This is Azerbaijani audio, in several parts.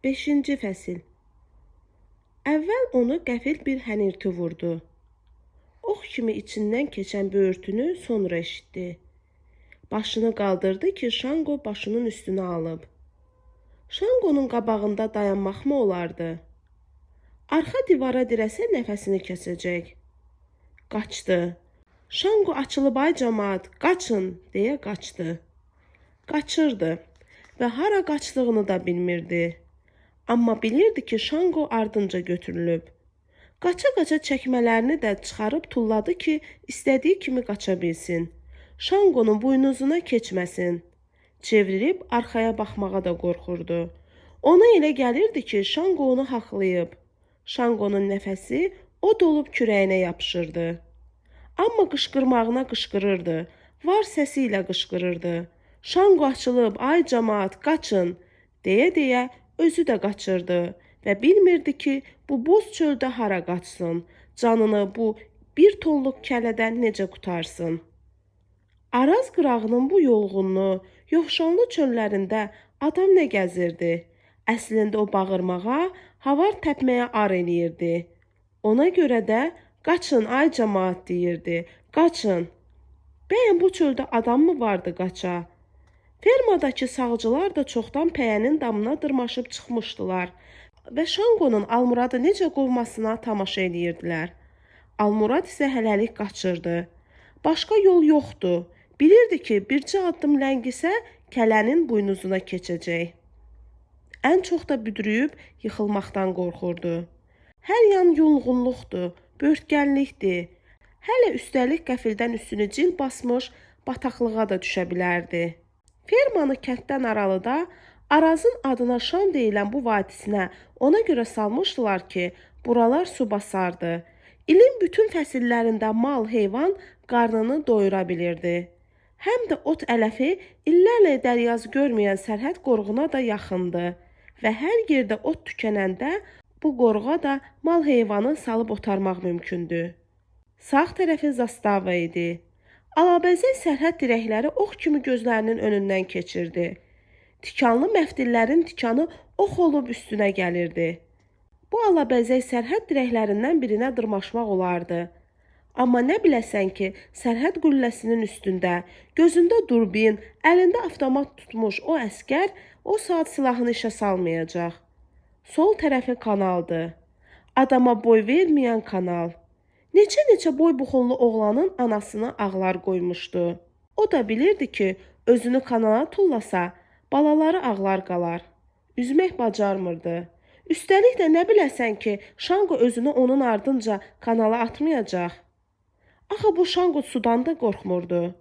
5-ci fəsil. Əvvəl onu qəfil bir hənirti vurdu. Ox kimi içindən keçən böğürtünü sonra eşitdi. Başını qaldırdı ki, Şanqo başının üstünə alıb. Şanqonun qabağında dayanmaq mı olardı? Arxa divara dirəsə nəfəsini kəsəcək. Qaçdı. Şanqo açılıb ay camaat, qaçın deyə qaçdı. Qaçırdı və hara qaçdığını da bilmirdi. Amma bilirdi ki, Şanqo ardınca götürülüb. Qaça-qaça çəkmələrini də çıxarıb tulladı ki, istədiyi kimi qaça bilsin. Şanqonun buynuzuna keçməsin. Çevrilib arxaya baxmağa da qorxurdu. Ona elə gəlirdi ki, Şanqo onu haqlayıb. Şanqonun nəfəsi od olub kürəyinə yapışırdı. Amma qışqırmağına qışqırırdı. Var səsi ilə qışqırırdı. Şanqo açılıb, ay camaat, qaçın, deyə özü də qaçırdı və bilmirdi ki, bu boz çöldə hara qaçsın, canını bu 1 tonluq kələdən necə qutarsın. Araz qırağının bu yolğunlu, yoxşanlı çöllərində adam nə gəzirdi? Əslində o bağırmağa, havar təpməyə ar eləyirdi. Ona görə də qaçın ay camaat deyirdi, qaçın. Bəyən bu çöldə adam mı vardı qaça? Fermadakı sağcılar da çoxdan pəyənin damına dırmaşıb çıxmışdılar və Şanqonun Almuradı necə qovmasına tamaşa edirdilər. Almurad isə hələlik qaçırdı. Başqa yol yoxdur. Bilirdi ki, bircə addım ləngisə kələnin buynuzuna keçəcək. Ən çox da büdrüyüb yıxılmaqdan qorxurdu. Hər yan yulğunluqdur, börtgənlikdir. Hələ üstəlik qəfildən üstünü cil basmış bataqlığa da düşə bilərdi. Fermanı kənddən aralıda Arazın adına Şam deyilən bu vadisinə ona görə salmışdılar ki, buralar su basardı. İlin bütün fəsillərində mal, heyvan qarnını doyura bilirdi. Həm də ot ələfi illərlə dəryaz görməyən sərhəd qoruğuna da yaxındı və hər yerdə ot tükənəndə bu qoruğa da mal heyvanı salıb otarmaq mümkündür. Sağ tərəfi zastava idi. Alabəzək sərhəd dirəkləri ox kimi gözlərinin önündən keçirdi. Tikanlı məftillərin tikanı ox olub üstünə gəlirdi. Bu alabəzək sərhəd dirəklərindən birinə dırmaşmaq olardı. Amma nə biləsən ki, sərhəd qülləsinin üstündə, gözündə durbin, əlində avtomat tutmuş o əskər o saat silahını işə salmayacaq. Sol tərəfi kanaldı. Adama boy verməyən kanal. Neçə boy buxunlu oğlanın anasını ağlar qoymuşdu. O da bilirdi ki, özünü kanala tullasa, balaları ağlar qalar. Üzmək bacarmırdı. Üstəlik də nə biləsən ki, Şanqo özünü onun ardınca kanala atmayacaq. Axı bu Şanqo sudan da qorxmurdu.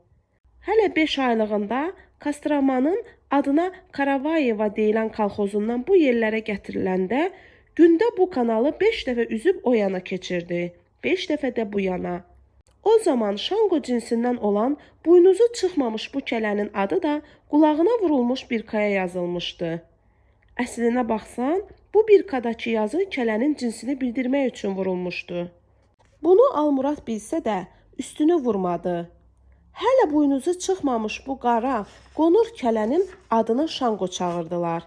Hələ 5 aylığında Kostramanın adına Karavayeva deyilən kolxozundan bu yerlərə gətiriləndə gündə bu kanalı 5 dəfə üzüb o yana keçirdi. 5 dəfə də bu yana. O zaman Şanqo cinsindən olan buynuzu çıxmamış bu kələnin adı da qulağına vurulmuş bir kaya yazılmışdı. Əslinə baxsan, bu bir kadakı yazı kələnin cinsini bildirmək üçün vurulmuşdu. Bunu Almurad bilsə də üstünü vurmadı. Hələ buynuzu çıxmamış bu qara, qonur kələnin adını Şanqo çağırdılar.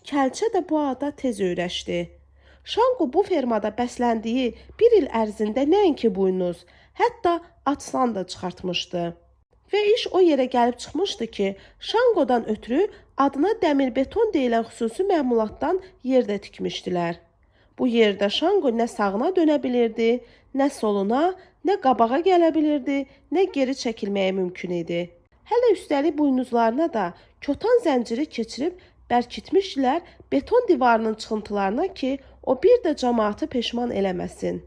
Kəlçə də bu ada tez öyrəşdi. Şanqo bu fermada bəsləndiyi 1 il ərzində nəinki buynuz, hətta atsan da çıxartmışdı. Və iş o yerə gəlib çıxmışdı ki, Şanqodan ötürü adına dəmir beton deyilən xüsusi məmulatdan yer də tikmişdilər. Bu yerdə Şanqo nə sağına dönə bilirdi, nə soluna, nə qabağa gələ bilirdi, nə geri çəkilməyə mümkün idi. Hələ üstəlik buynuzlarına da kotan zənciri keçirib bərkitmişdilər beton divarının çıxıntılarına ki, o bir də cəmaatı peşman eləməsin.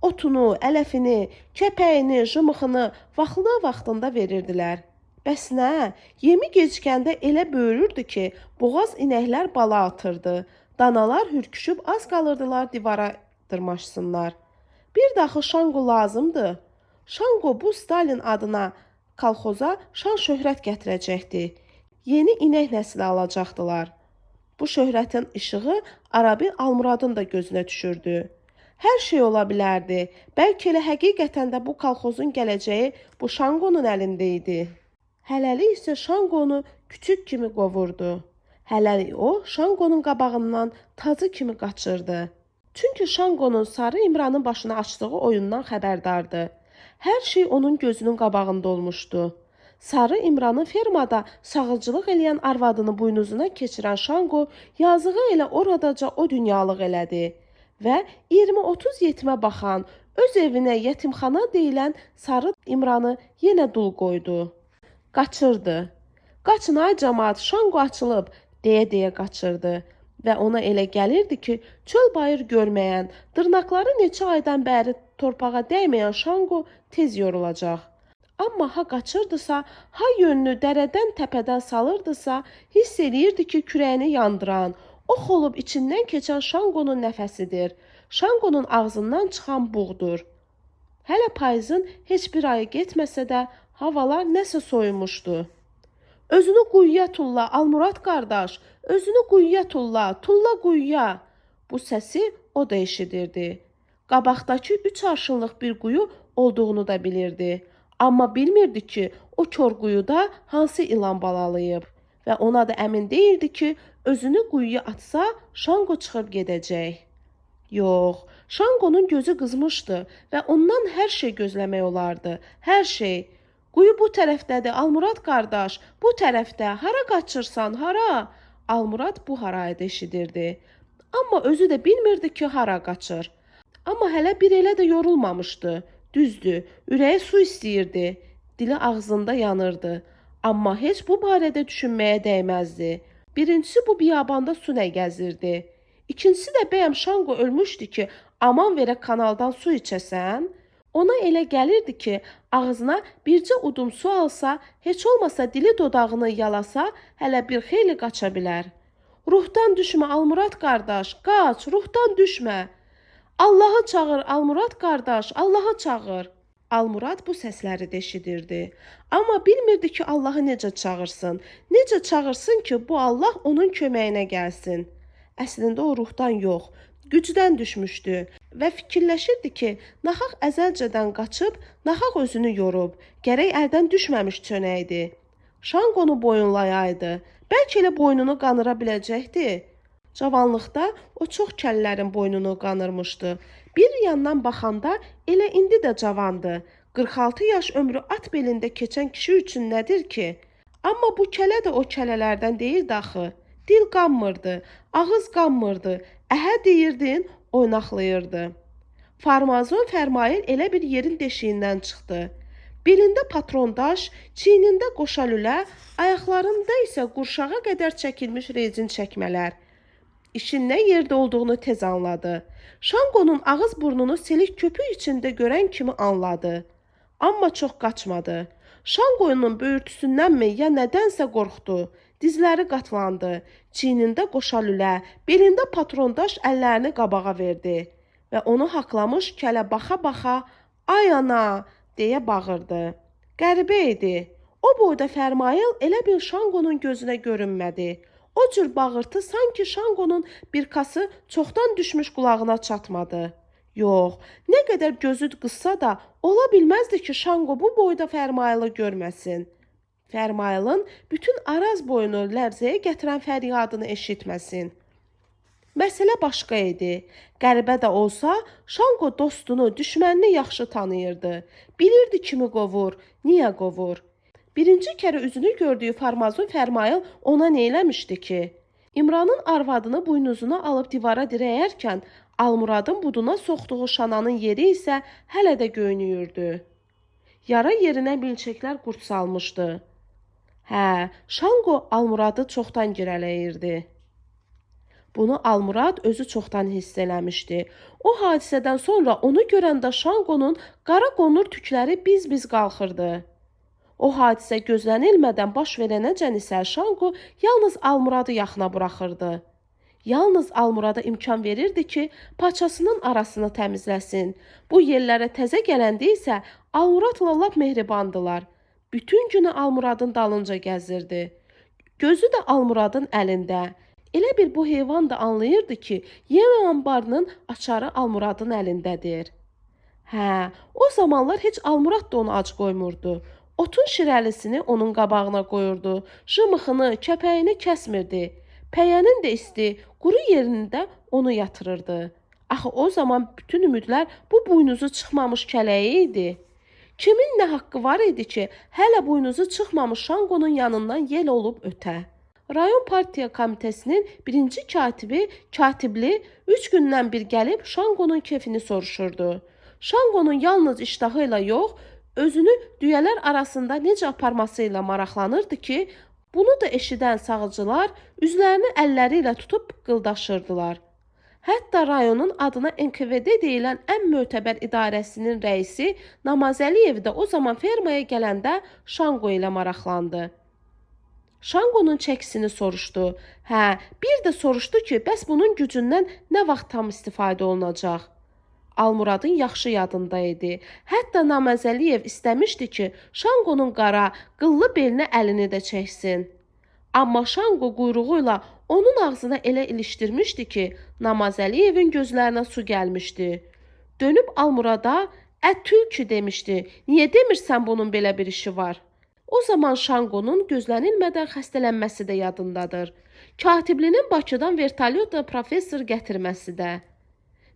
Otunu, ələfini, kəpəyini, jımıxını vaxtında verirdilər. Bəs nə? Yemi gecikəndə elə böyürürdü ki, boğaz inəklər bala atırdı. Danalar hürküşüb az qalırdılar divara dırmaşsınlar. Bir daxı Şanqo lazımdı. Şanqo bu Stalin adına kolxoza şan şöhrət gətirəcəkdi. Yeni inək nəsli alacaqdılar. Bu şöhrətin işığı Arabi Almuradın da gözünə düşürdü. Hər şey ola bilərdi. Bəlkə elə həqiqətən də bu kolxozun gələcəyi bu Şanqonun əlində idi. Hələlik isə Şanqonu küçük kimi qovurdu. Hələlik o, Şanqonun qabağından tacı kimi qaçırdı. Çünki Şanqonun Sarı İmranın başına açdığı oyundan xəbərdardı. Hər şey onun gözünün qabağında olmuşdu. Sarı İmranın fermada sağılcılıq eləyən arvadını buynuzuna keçirən Şanqo yazığı elə oradaca o dünyalıq elədi və 20-30 yetimə baxan, öz evinə yetimxana deyilən Sarı İmranı yenə dul qoydu. Qaçırdı. Qaçın ay cəmaat, Şanqo açılıb, deyə qaçırdı və ona elə gəlirdi ki, çöl bayır görməyən, dırnaqları neçə aydan bəri torpağa dəyməyən Şanqo tez yorulacaq. Amma ha qaçırdısa, ha yönünü dərədən təpədən salırdısa, hiss eləyirdi ki, kürəyini yandıran, ox olub içindən keçən Şanqonun nəfəsidir. Şanqonun ağzından çıxan buğdur. Hələ payızın heç bir ayı getməsə də, havalar nəsə soyumuşdu. Özünü quyuya tulla, Almurad qardaş, özünü quyuya tulla, tulla quyuya. Bu səsi o da eşidirdi. Qabaqdakı 3 arşınlıq bir quyu olduğunu da bilirdi. Amma bilmirdi ki, o kör quyuda hansı ilan balalayıb və ona da əmin deyildi ki, özünü quyuya atsa, Şanqo çıxıb gedəcək. Yox, Şanqonun gözü qızmışdı və ondan hər şey gözləmək olardı, hər şey. Quyu bu tərəfdədir, Almurad qardaş, bu tərəfdə, hara qaçırsan, hara? Almurad bu harayı eşidirdi. Amma özü də bilmirdi ki, hara qaçır. Amma hələ bir elə də yorulmamışdı. Düzdür, ürəyi su istəyirdi, dili ağzında yanırdı. Amma heç bu barədə düşünməyə dəyməzdi. Birincisi bu biyabanda su nə gəzirdi. İkincisi də bəyəm Şanqo ölmüşdü ki, aman verə kanaldan su içəsən. Ona elə gəlirdi ki, ağzına bircə udum su alsa, heç olmasa dili dodağını yalasa, hələ bir xeyli qaça bilər. Ruhdan düşmə Almurad qardaş, qaç, ruhdan düşmə. Allahı çağır Almurad qardaş, Allahı çağır. Almurad bu səsləri də eşidirdi. Amma bilmirdi ki, Allahı necə çağırsın. Necə çağırsın ki, bu Allah onun köməyinə gəlsin. Əslində o ruhdan yox, gücdən düşmüşdü və fikirləşirdi ki, naxaq əzəlcədən qaçıb, naxaq özünü yorub, gərək əldən düşməmiş çönəydi. Şanqonu boyunlayaydı, bəlkə elə boynunu qanıra biləcəkdi. Cavanlıqda o çox kəllərin boynunu qanırmışdı. Bir yandan baxanda elə indi də cavandı. 46 yaş ömrü at belində keçən kişi üçün nədir ki? Amma bu kələ də o kələlərdən deyildi axı. Dil qanmırdı, ağız qanmırdı, əhə deyirdin, oynaqlayırdı. Farmazon Fərmail elə bir yerin deşiyindən çıxdı. Belində patrondaş, çiynində qoşalülə, ayaqlarında isə qurşağa qədər çəkilmiş rezin çəkmələr. İşin nə yerdə olduğunu tez anladı. Şanqonun ağız burnunu selik köpük içində görən kimi anladı. Amma çox qaçmadı. Şanqonun böyürtüsündənmi ya nədənsə qorxdu. Dizləri qatlandı. Çiynində qoşalülə, belində patrondaş əllərini qabağa verdi. Və onu haqlamış kələ baxa-baxa, ay ana, deyə bağırdı. Qəribə idi. O boyda Fərmail elə bil Şanqonun gözünə görünmədi. O cür bağırtı sanki Şanqonun bir kası çoxdan düşmüş qulağına çatmadı. Yox, nə qədər gözü qıssa da ola bilməzdi ki, Şanqo bu boyda Fərmailı görməsin. Fərmailin bütün Araz boyunu lərzəyə gətirən fəryadını eşitməsin. Məsələ başqa idi. Qəribə də olsa, Şanqo dostunu, düşmənini yaxşı tanıyırdı. Bilirdi kimi qovur, niyə qovur. Birinci kərə üzünü gördüyü Farmazon Fərmail ona neyləmişdi ki? İmranın arvadını buynuzuna alıb divara dirəyərkən, Almuradın buduna soxduğu şananın yeri isə hələ də göynüyürdü. Yara yerinə milçəklər qurd salmışdı. Hə, Şanqo Almuradı çoxdan girələyirdi. Bunu Almurad özü çoxdan hiss eləmişdi. O hadisədən sonra onu görəndə Şanqonun qara qonur tükləri biz-biz qalxırdı. O hadisə gözlənilmədən baş verənəcən isə Şanqo yalnız Almuradı yaxına buraxırdı. Yalnız Almurada imkan verirdi ki, paçasının arasını təmizləsin. Bu yerlərə təzə gələndə isə Almuradla lap mehribandılar. Bütün günü Almuradın dalınca gəzirdi. Gözü də Almuradın əlində. Elə bir bu heyvan da anlayırdı ki, yem ambarının açarı Almuradın əlindədir. Hə, o zamanlar heç Almurad da onu ac qoymurdu. Otun şirəlisini onun qabağına qoyurdu. Jımıxını, kəpəyini kəsmirdi. Pəyənin də isti, quru yerində onu yatırırdı. Axı o zaman bütün ümidlər bu buynuzu çıxmamış kələyə idi. Kimin nə haqqı var idi ki, hələ buynuzu çıxmamış Şanqonun yanından yel olub ötə? Rayon partiya komitəsinin birinci katibli 3 gündən bir gəlib Şanqonun kefini soruşurdu. Şanqonun yalnız iştahı ilə yox, özünü düyələr arasında necə aparması ilə maraqlanırdı ki, bunu da eşidən sağcılar üzlərini əlləri ilə tutub qıldaşırdılar. Hətta rayonun adına NKVD deyilən ən mötəbər idarəsinin rəisi Namazəliyev də o zaman fermaya gələndə Şanqo ilə maraqlandı. Şanqonun çəkisini soruşdu. Hə, bir də soruşdu ki, bəs bunun gücündən nə vaxt tam istifadə olunacaq? Almuradın yaxşı yadında idi. Hətta Namazəliyev istəmişdi ki, Şanqonun qara, qıllı belinə əlini də çəksin. Amma Şanqo quyruğu ilə onun ağzına elə ilişdirmişdi ki, Namazəliyevin gözlərinə su gəlmişdi. Dönüb Almurada, tülkü demişdi. Niyə demirsən bunun belə bir işi var? O zaman Şanqonun gözlənilmədən xəstələnməsi də yadındadır. Katiblinin Bakıdan vertolyotla professor gətirməsi də.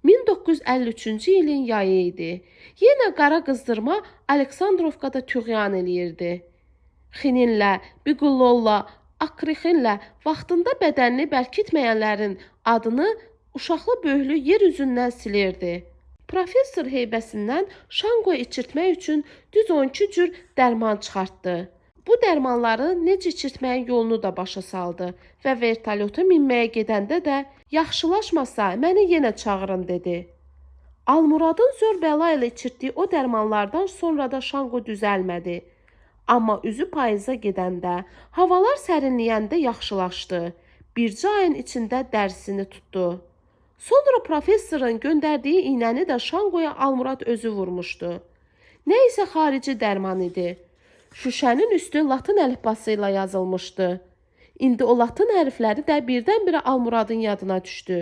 1953-cü ilin yayı idi. Yenə qara qızdırma Aleksandrovkada tüğyan eləyirdi. Xininlə, biqulolla, akrixinlə vaxtında bədənini bərkitməyənlərin adını uşaqlı böyüklü yer üzündən silirdi. Professor heybəsindən Şanqo içirtmək üçün düz 12 cür dərman çıxartdı. Bu dərmanları necə içirtməyin yolunu da başa saldı və vertolyota minməyə gedəndə də yaxşılaşmasa məni yenə çağırın dedi. Almuradın zor bəla ilə içirtdiyi o dərmanlardan sonra da Şanqo düzəlmədi. Amma üzü payıza gedəndə, havalar sərinləyəndə yaxşılaşdı. Bircə ayın içində dərsini tutdu. Sonra professorun göndərdiyi iynəni də Şanqoya Almurad özü vurmuşdu. Nə isə xarici dərman idi. Şüşənin üstü latın əlifbası ilə yazılmışdı. İndi o latın hərfləri də birdən-birə Almuradın yadına düşdü.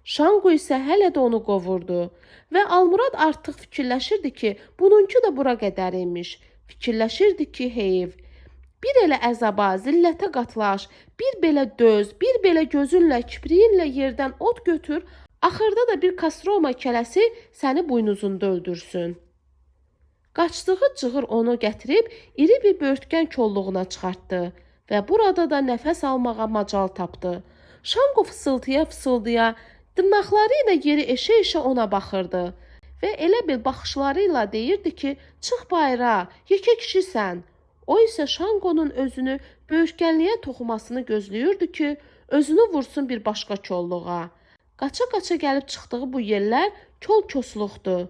Şanqo isə hələ də onu qovurdu və Almurad artıq fikirləşirdi ki, bununki də bura qədər imiş. Fikirləşirdi ki, heyv. Bir elə əzaba, zillətə qatlaş, bir belə döz, bir belə gözünlə, kipriyinlə yerdən od götür, axırda da bir kastroma kələsi səni buynuzunda öldürsün. Qaçdığı cığır onu gətirib iri bir börtkən kolluğuna çıxartdı və burada da nəfəs almağa macal tapdı. Şanqo fısıltıya, dırnaqları ilə yeri eşə-eşə ona baxırdı və elə bil baxışları ilə deyirdi ki, çıx bayra, yekə kişisən. O isə Şanqonun özünü böyürtkənliyə toxumasını gözləyirdi ki, özünü vursun bir başqa kolluğa. Qaça-qaça gəlib çıxdığı bu yerlər kol-kosluqdur.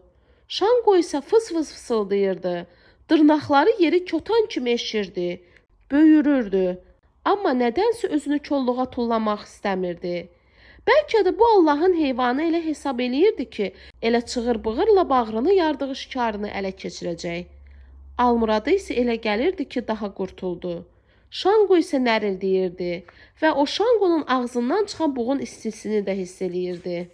Şanqo isə fıs-fıs fısıldayırdı. Dırnaqları yeri kotan kimi eşirdi, böyürürdü. Amma nədənsə özünü kolluğa tullamaq istəmirdi. Bəlkə də bu Allahın heyvanı elə hesab eləyirdi ki, elə çığır-bığırla bağrını yardığı şikarını ələ keçirəcək. Almurada isə elə gəlirdi ki, daha qurtuldu. Şanqo isə nərildəyirdi və o Şanqonun ağzından çıxan buğun istisini də hiss eləyirdi.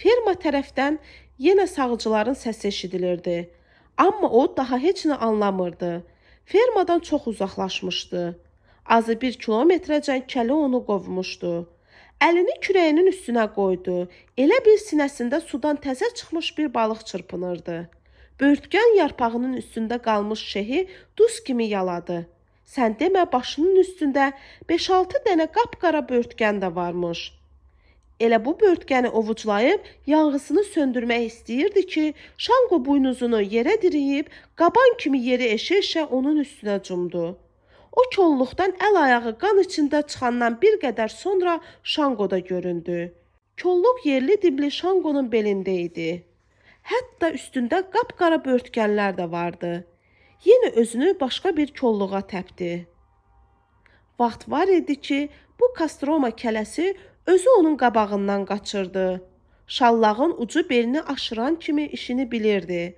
Ferma tərəfdən yenə sağcıların səsi eşidilirdi. Amma o daha heç nə anlamırdı. Fermadan çox uzaqlaşmışdı. Azı 1 kilometrəcən kələ onu qovmuşdu. Əlini kürəyinin üstünə qoydu. Elə bir sinəsində sudan təzə çıxmış bir balıq çırpınırdı. Börtkən yarpağının üstündə qalmış şehi duz kimi yaladı. Sən demə başının üstündə 5-6 dənə qapqara börtkən də varmış. Elə bu börtkəni ovuclayıb yanğısını söndürmək istəyirdi ki, Şanqo buynuzunu yerə diriyib qaban kimi yeri eşə-eşə onun üstünə cumdu. O kolluqdan əl-ayağı qan içində çıxandan bir qədər sonra Şanqo da göründü. Kolluq yerli dibli Şanqonun belində idi. Hətta üstündə qapqara börtkənlər də vardı. Yenə özünü başqa bir kolluğa təpdi. Vaxt var idi ki, bu kastroma kələsi özü onun qabağından qaçırdı. Şallağın ucu belini aşıran kimi işini bilirdi.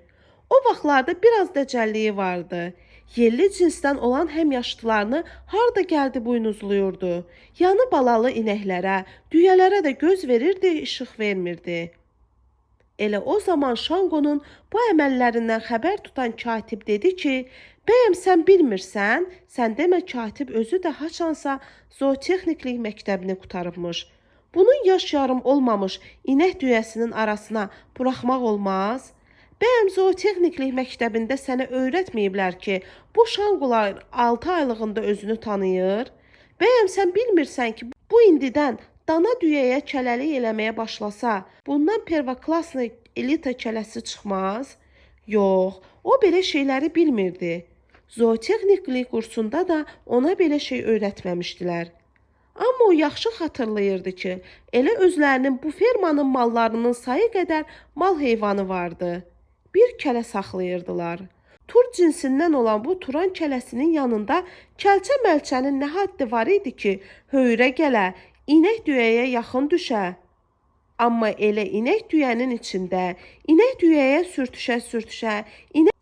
O vaxtlarda biraz dəcəlliyi vardı. Yerli cinsdən olan həmyaşıtlarını harda gəldi buynuzluyurdu. Yanı balalı inəklərə, düyələrə də göz verirdi, işıq vermirdi. Elə o zaman Şanqonun bu əməllərindən xəbər tutan katib dedi ki, Bəyəm sən bilmirsən? Sən demə katib özü də haçansa zootexniklik məktəbini qurtarıbmış. Bunun yaş yarım olmamış inək düyəsinin arasına buraxmaq olmaz? Bəyəm zootexniklik məktəbində sənə öyrətməyiblər ki, bu şanqular 6 aylığında özünü tanıyır? Bəyəm sən bilmirsən ki, bu indidən dana düyəyə kələlik eləməyə başlasa, bundan pervaklaslı elita kələsi çıxmaz? Yox, o belə şeyləri bilmirdi. Zootexniklik kursunda da ona belə şey öyrətməmişdilər. Amma o yaxşı xatırlayırdı ki, elə özlərinin bu fermanın mallarının sayı qədər mal heyvanı vardı. Bir kələ saxlayırdılar. Tur cinsindən olan bu turan kələsinin yanında kəlçə məlçənin nə haddi var idi ki, höyürə gələ, inək düyəyə yaxın düşə. Amma elə inək düyənin içində, inək düyəyə sürtüşə-sürtüşə,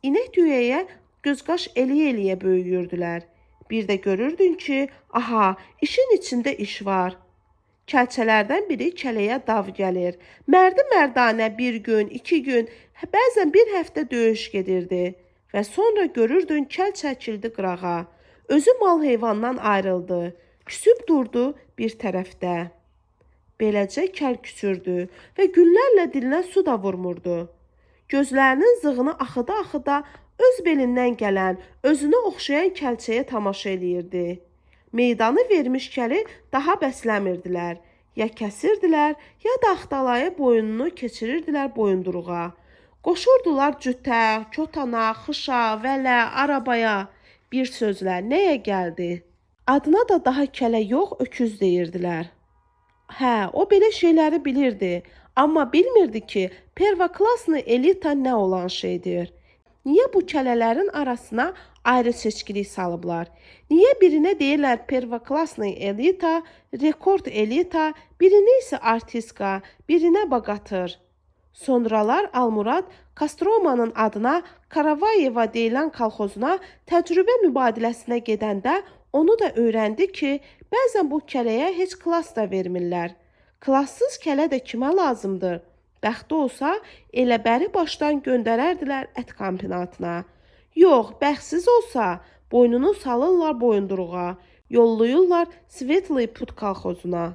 inək düyəyə gözqaş eləyə-eləyə böyüyürdülər. Bir də görürdün ki, aha, işin içində iş var. Kəlçələrdən biri kələyə dav gəlir. Mərdi-mərdanə bir gün, 2 gün, bəzən bir həftə döyüş gedirdi. Və sonra görürdün kəl çəkildi qırağa. Özü mal heyvandan ayrıldı. Küsüb durdu bir tərəfdə. Beləcə kəl küçürdü və günlərlə dilinə su da vurmurdu. Gözlərinin zığını axıda-axıda öz belindən gələn, özünə oxşayan kəlçəyə tamaşa eləyirdi. Meydanı vermiş kəli daha bəsləmirdilər. Ya kəsirdilər, ya da axtalaya boynunu keçirirdilər boyunduruğa. Qoşurdular cütə, kotana, xışa, vələ, arabaya. Bir sözlə, nəyə gəldi? Adına da daha kələ yox, öküz deyirdilər. Hə, o belə şeyləri bilirdi. Amma bilmirdi ki, pervaklaslı elita nə olan şeydir. Niyə bu kələlərin arasına ayrı seçkilik salıblar? Niyə birinə deyirlər pervaklaslı elita, rekord elita, birinə isə artistka, birinə baqatır? Sonralar Almurad Kastromanın adına Karavayeva deyilən kolxozuna təcrübə mübadiləsinə gedəndə onu da öyrəndi ki, bəzən bu kələyə heç klass da vermirlər. Klasssız kələ də kimə lazımdır? Bəxti olsa, elə bəri başdan göndərərdilər ət kombinatına. Yox, bəxtsiz olsa, boynunu salırlar boyunduruğa, yollayırlar Svetli Put kolxozuna.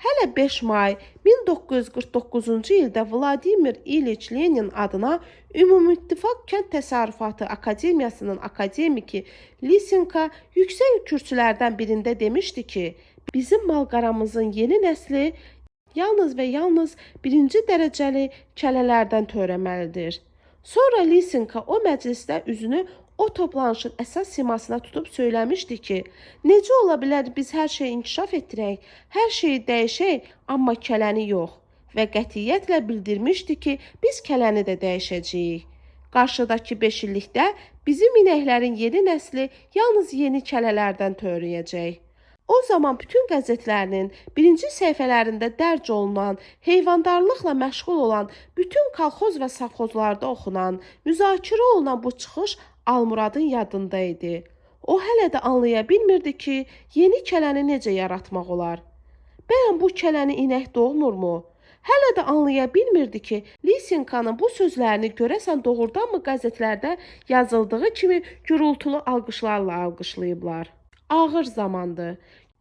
Hələ 5 may 1949-cu ildə Vladimir İliç Lenin adına Ümumüttifaq Kənd Təsərrüfatı Akademiyasının akademiki Lisenko yüksək kürsülərdən birində demişdi ki, bizim malqaramızın yeni nəsli yalnız və yalnız 1-ci dərəcəli kələlərdən törəməlidir. Sonra Lisenko o məclisdə üzünü o toplanışın əsas simasına tutub söyləmişdi ki, necə ola bilər biz hər şeyi inkişaf etdirək, hər şeyi dəyişək, amma kələni yox və qətiyyətlə bildirmişdi ki, biz kələni də dəyişəcəyik. Qarşıdakı 5 illikdə bizim inəklərin yeni nəsli yalnız yeni kələlərdən törəyəcək. O zaman bütün qəzetlərinin birinci səhifələrində dərc olunan, heyvandarlıqla məşğul olan, bütün kolxoz və savxozlarda oxunan, müzakirə olunan bu çıxış Almuradın yadında idi. O hələ də anlaya bilmirdi ki, yeni kələni necə yaratmaq olar. Bəyəm bu kələni inək doğmurmu? Hələ də anlaya bilmirdi ki, Lisenkanın bu sözlərini görəsən doğrudanmı qəzetlərdə yazıldığı kimi gürültülü alqışlarla alqışlayıblar. Ağır zamandı.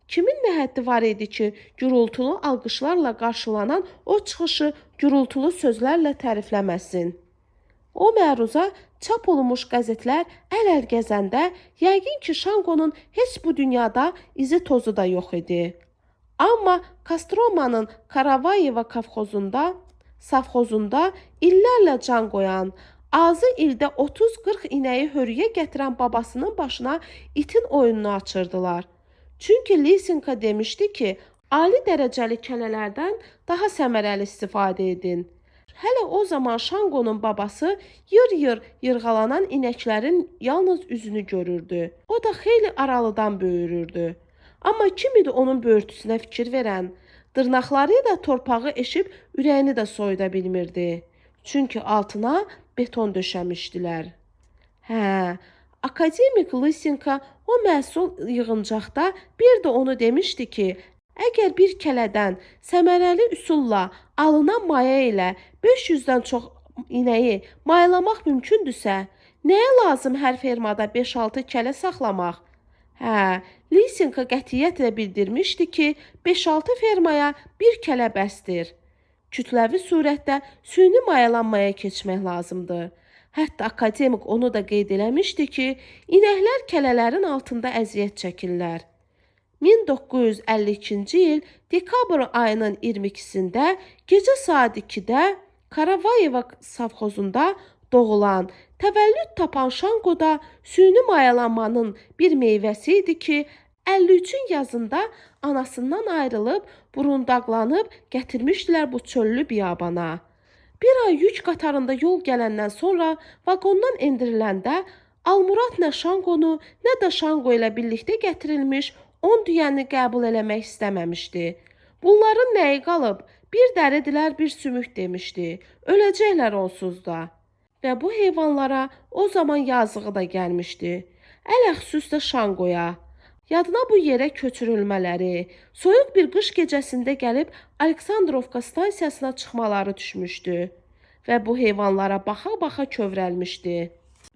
Kimin nə həddi var idi ki, gürültülü alqışlarla qarşılanan o çıxışı gürültülü sözlərlə tərifləməsin? O məruza çap olunmuş qəzetlər əl-əl gəzəndə yəqin ki, Şanqonun heç bu dünyada izi tozu da yox idi. Amma Kastromanın Karavayeva savxozunda illərlə can qoyan, azı ildə 30-40 inəyi hörüyə gətirən babasının başına itin oyununu açırdılar. Çünki Lisenko demişdi ki, ali dərəcəli kələlərdən daha səmərəli istifadə edin. Hələ o zaman Şanqonun babası yır-yır yırğalanan inəklərin yalnız üzünü görürdü. O da xeyli aralıdan böyürürdü. Amma kim idi onun böyürtüsünə fikir verən? Dırnaqları da torpağı eşib ürəyini də soyuda bilmirdi. Çünki altına beton döşəmişdilər. Hə, akademik Lisenko o məhsul yığıncaqda bir də onu demişdi ki, əgər bir kələdən səmərəli üsulla alınan maya ilə 500-dən çox inəyi mayalamaq mümkündürsə, Nəyə lazım hər fermada 5-6 kələ saxlamaq? Hə, Lisinka qətiyyətlə bildirmişdi ki, 5-6 fermaya bir kələ bəsdir. Kütləvi surətdə süni mayalanmaya keçmək lazımdır. Hətta akademik onu da qeyd eləmişdi ki, inəklər kələlərin altında əziyyət çəkirlər. 1952-ci il dekabr ayının 22-sində gecə saat 2-də Karavayeva savxozunda doğulan, təvəllüd tapan Şanqoda süni mayalanmanın bir meyvəsi idi ki, 53-ün yazında anasından ayrılıb, burundaqlanıb gətirmişdilər bu çöllü biyabana. Bir ay yük qatarında yol gələndən sonra vaqondan endiriləndə Almurad nə Şanqonu, nə də Şanqo ilə birlikdə gətirilmiş 10 düyəni qəbul eləmək istəməmişdi. Bunların nəyi qalıb? Bir dəridilər, bir sümük demişdi. Öləcəklər onsuz da. Və bu heyvanlara o zaman yazığı da gəlmişdi. Ələxüsus da Şanqoya. Yadına bu yerə köçürülmələri, soyuq bir qış gecəsində gəlib Aleksandrovka stansiyasına çıxmaları düşmüşdü. Və bu heyvanlara baxa-baxa kövrəlmişdi.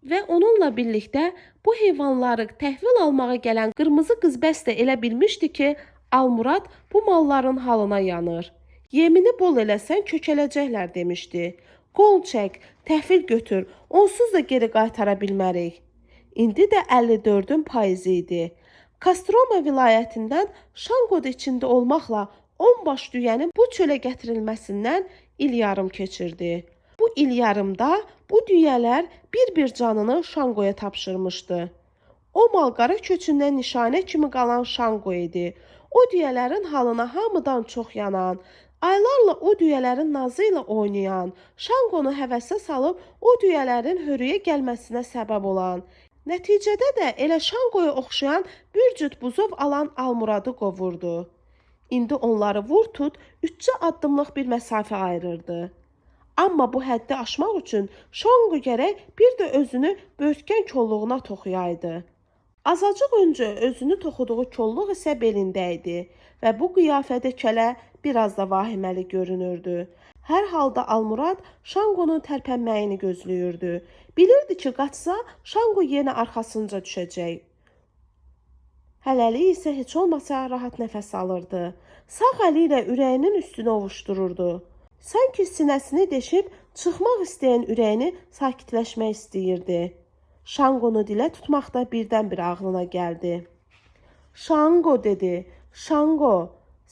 Və onunla birlikdə bu heyvanları təhvil almağa gələn qırmızı qız bəs də elə bilmişdi ki, Almurad bu malların halına yanır. Yemini bol eləsən kökələcəklər demişdi. Qol çək, təhvil götür, onsuz da geri qaytara bilmərik. İndi də 54-ün payızı idi. Kostroma vilayətindən Şanqoda içində olmaqla 10 baş düyənin bu çölə gətirilməsindən il yarım keçirdi. Bu il yarımda bu düyələr bir-bir canını Şanqoya tapşırmışdı. O malqara köçündən nişanə kimi qalan Şanqo idi. O düyələrin halına hamıdan çox yanan, aylarla o düyələrin nazı ilə oynayan, Şanqonu həvəsə salıb o düyələrin hörüyə gəlməsinə səbəb olan, nəticədə də elə Şanqoya oxşayan bir cüt buzov alan Almuradı qovurdu. İndi onları vur tut 3 addımlıq bir məsafə ayırırdı. Amma bu həddi aşmaq üçün Şanqo gərək bir də özünü böyütkən kolluğuna toxuyaydı. Azacıq öncə özünü toxuduğu kolluq isə belində idi və bu qiyafədə kələ biraz da vahiməli görünürdü. Hər halda Almurad Şanqonun tərpənməyini gözləyirdi. Bilirdi ki, qaçsa Şanqo yenə arxasınca düşəcək. Hələlik isə heç olmasa rahat nəfəs alırdı. Sağ əli ilə ürəyinin üstünü ovuşdururdu. Sanki sinəsini deşib çıxmaq istəyən ürəyini sakitləşmək istəyirdi. Şanqonu dilə tutmaq da birdən-bir ağlına gəldi. Şanqo dedi. Şanqo.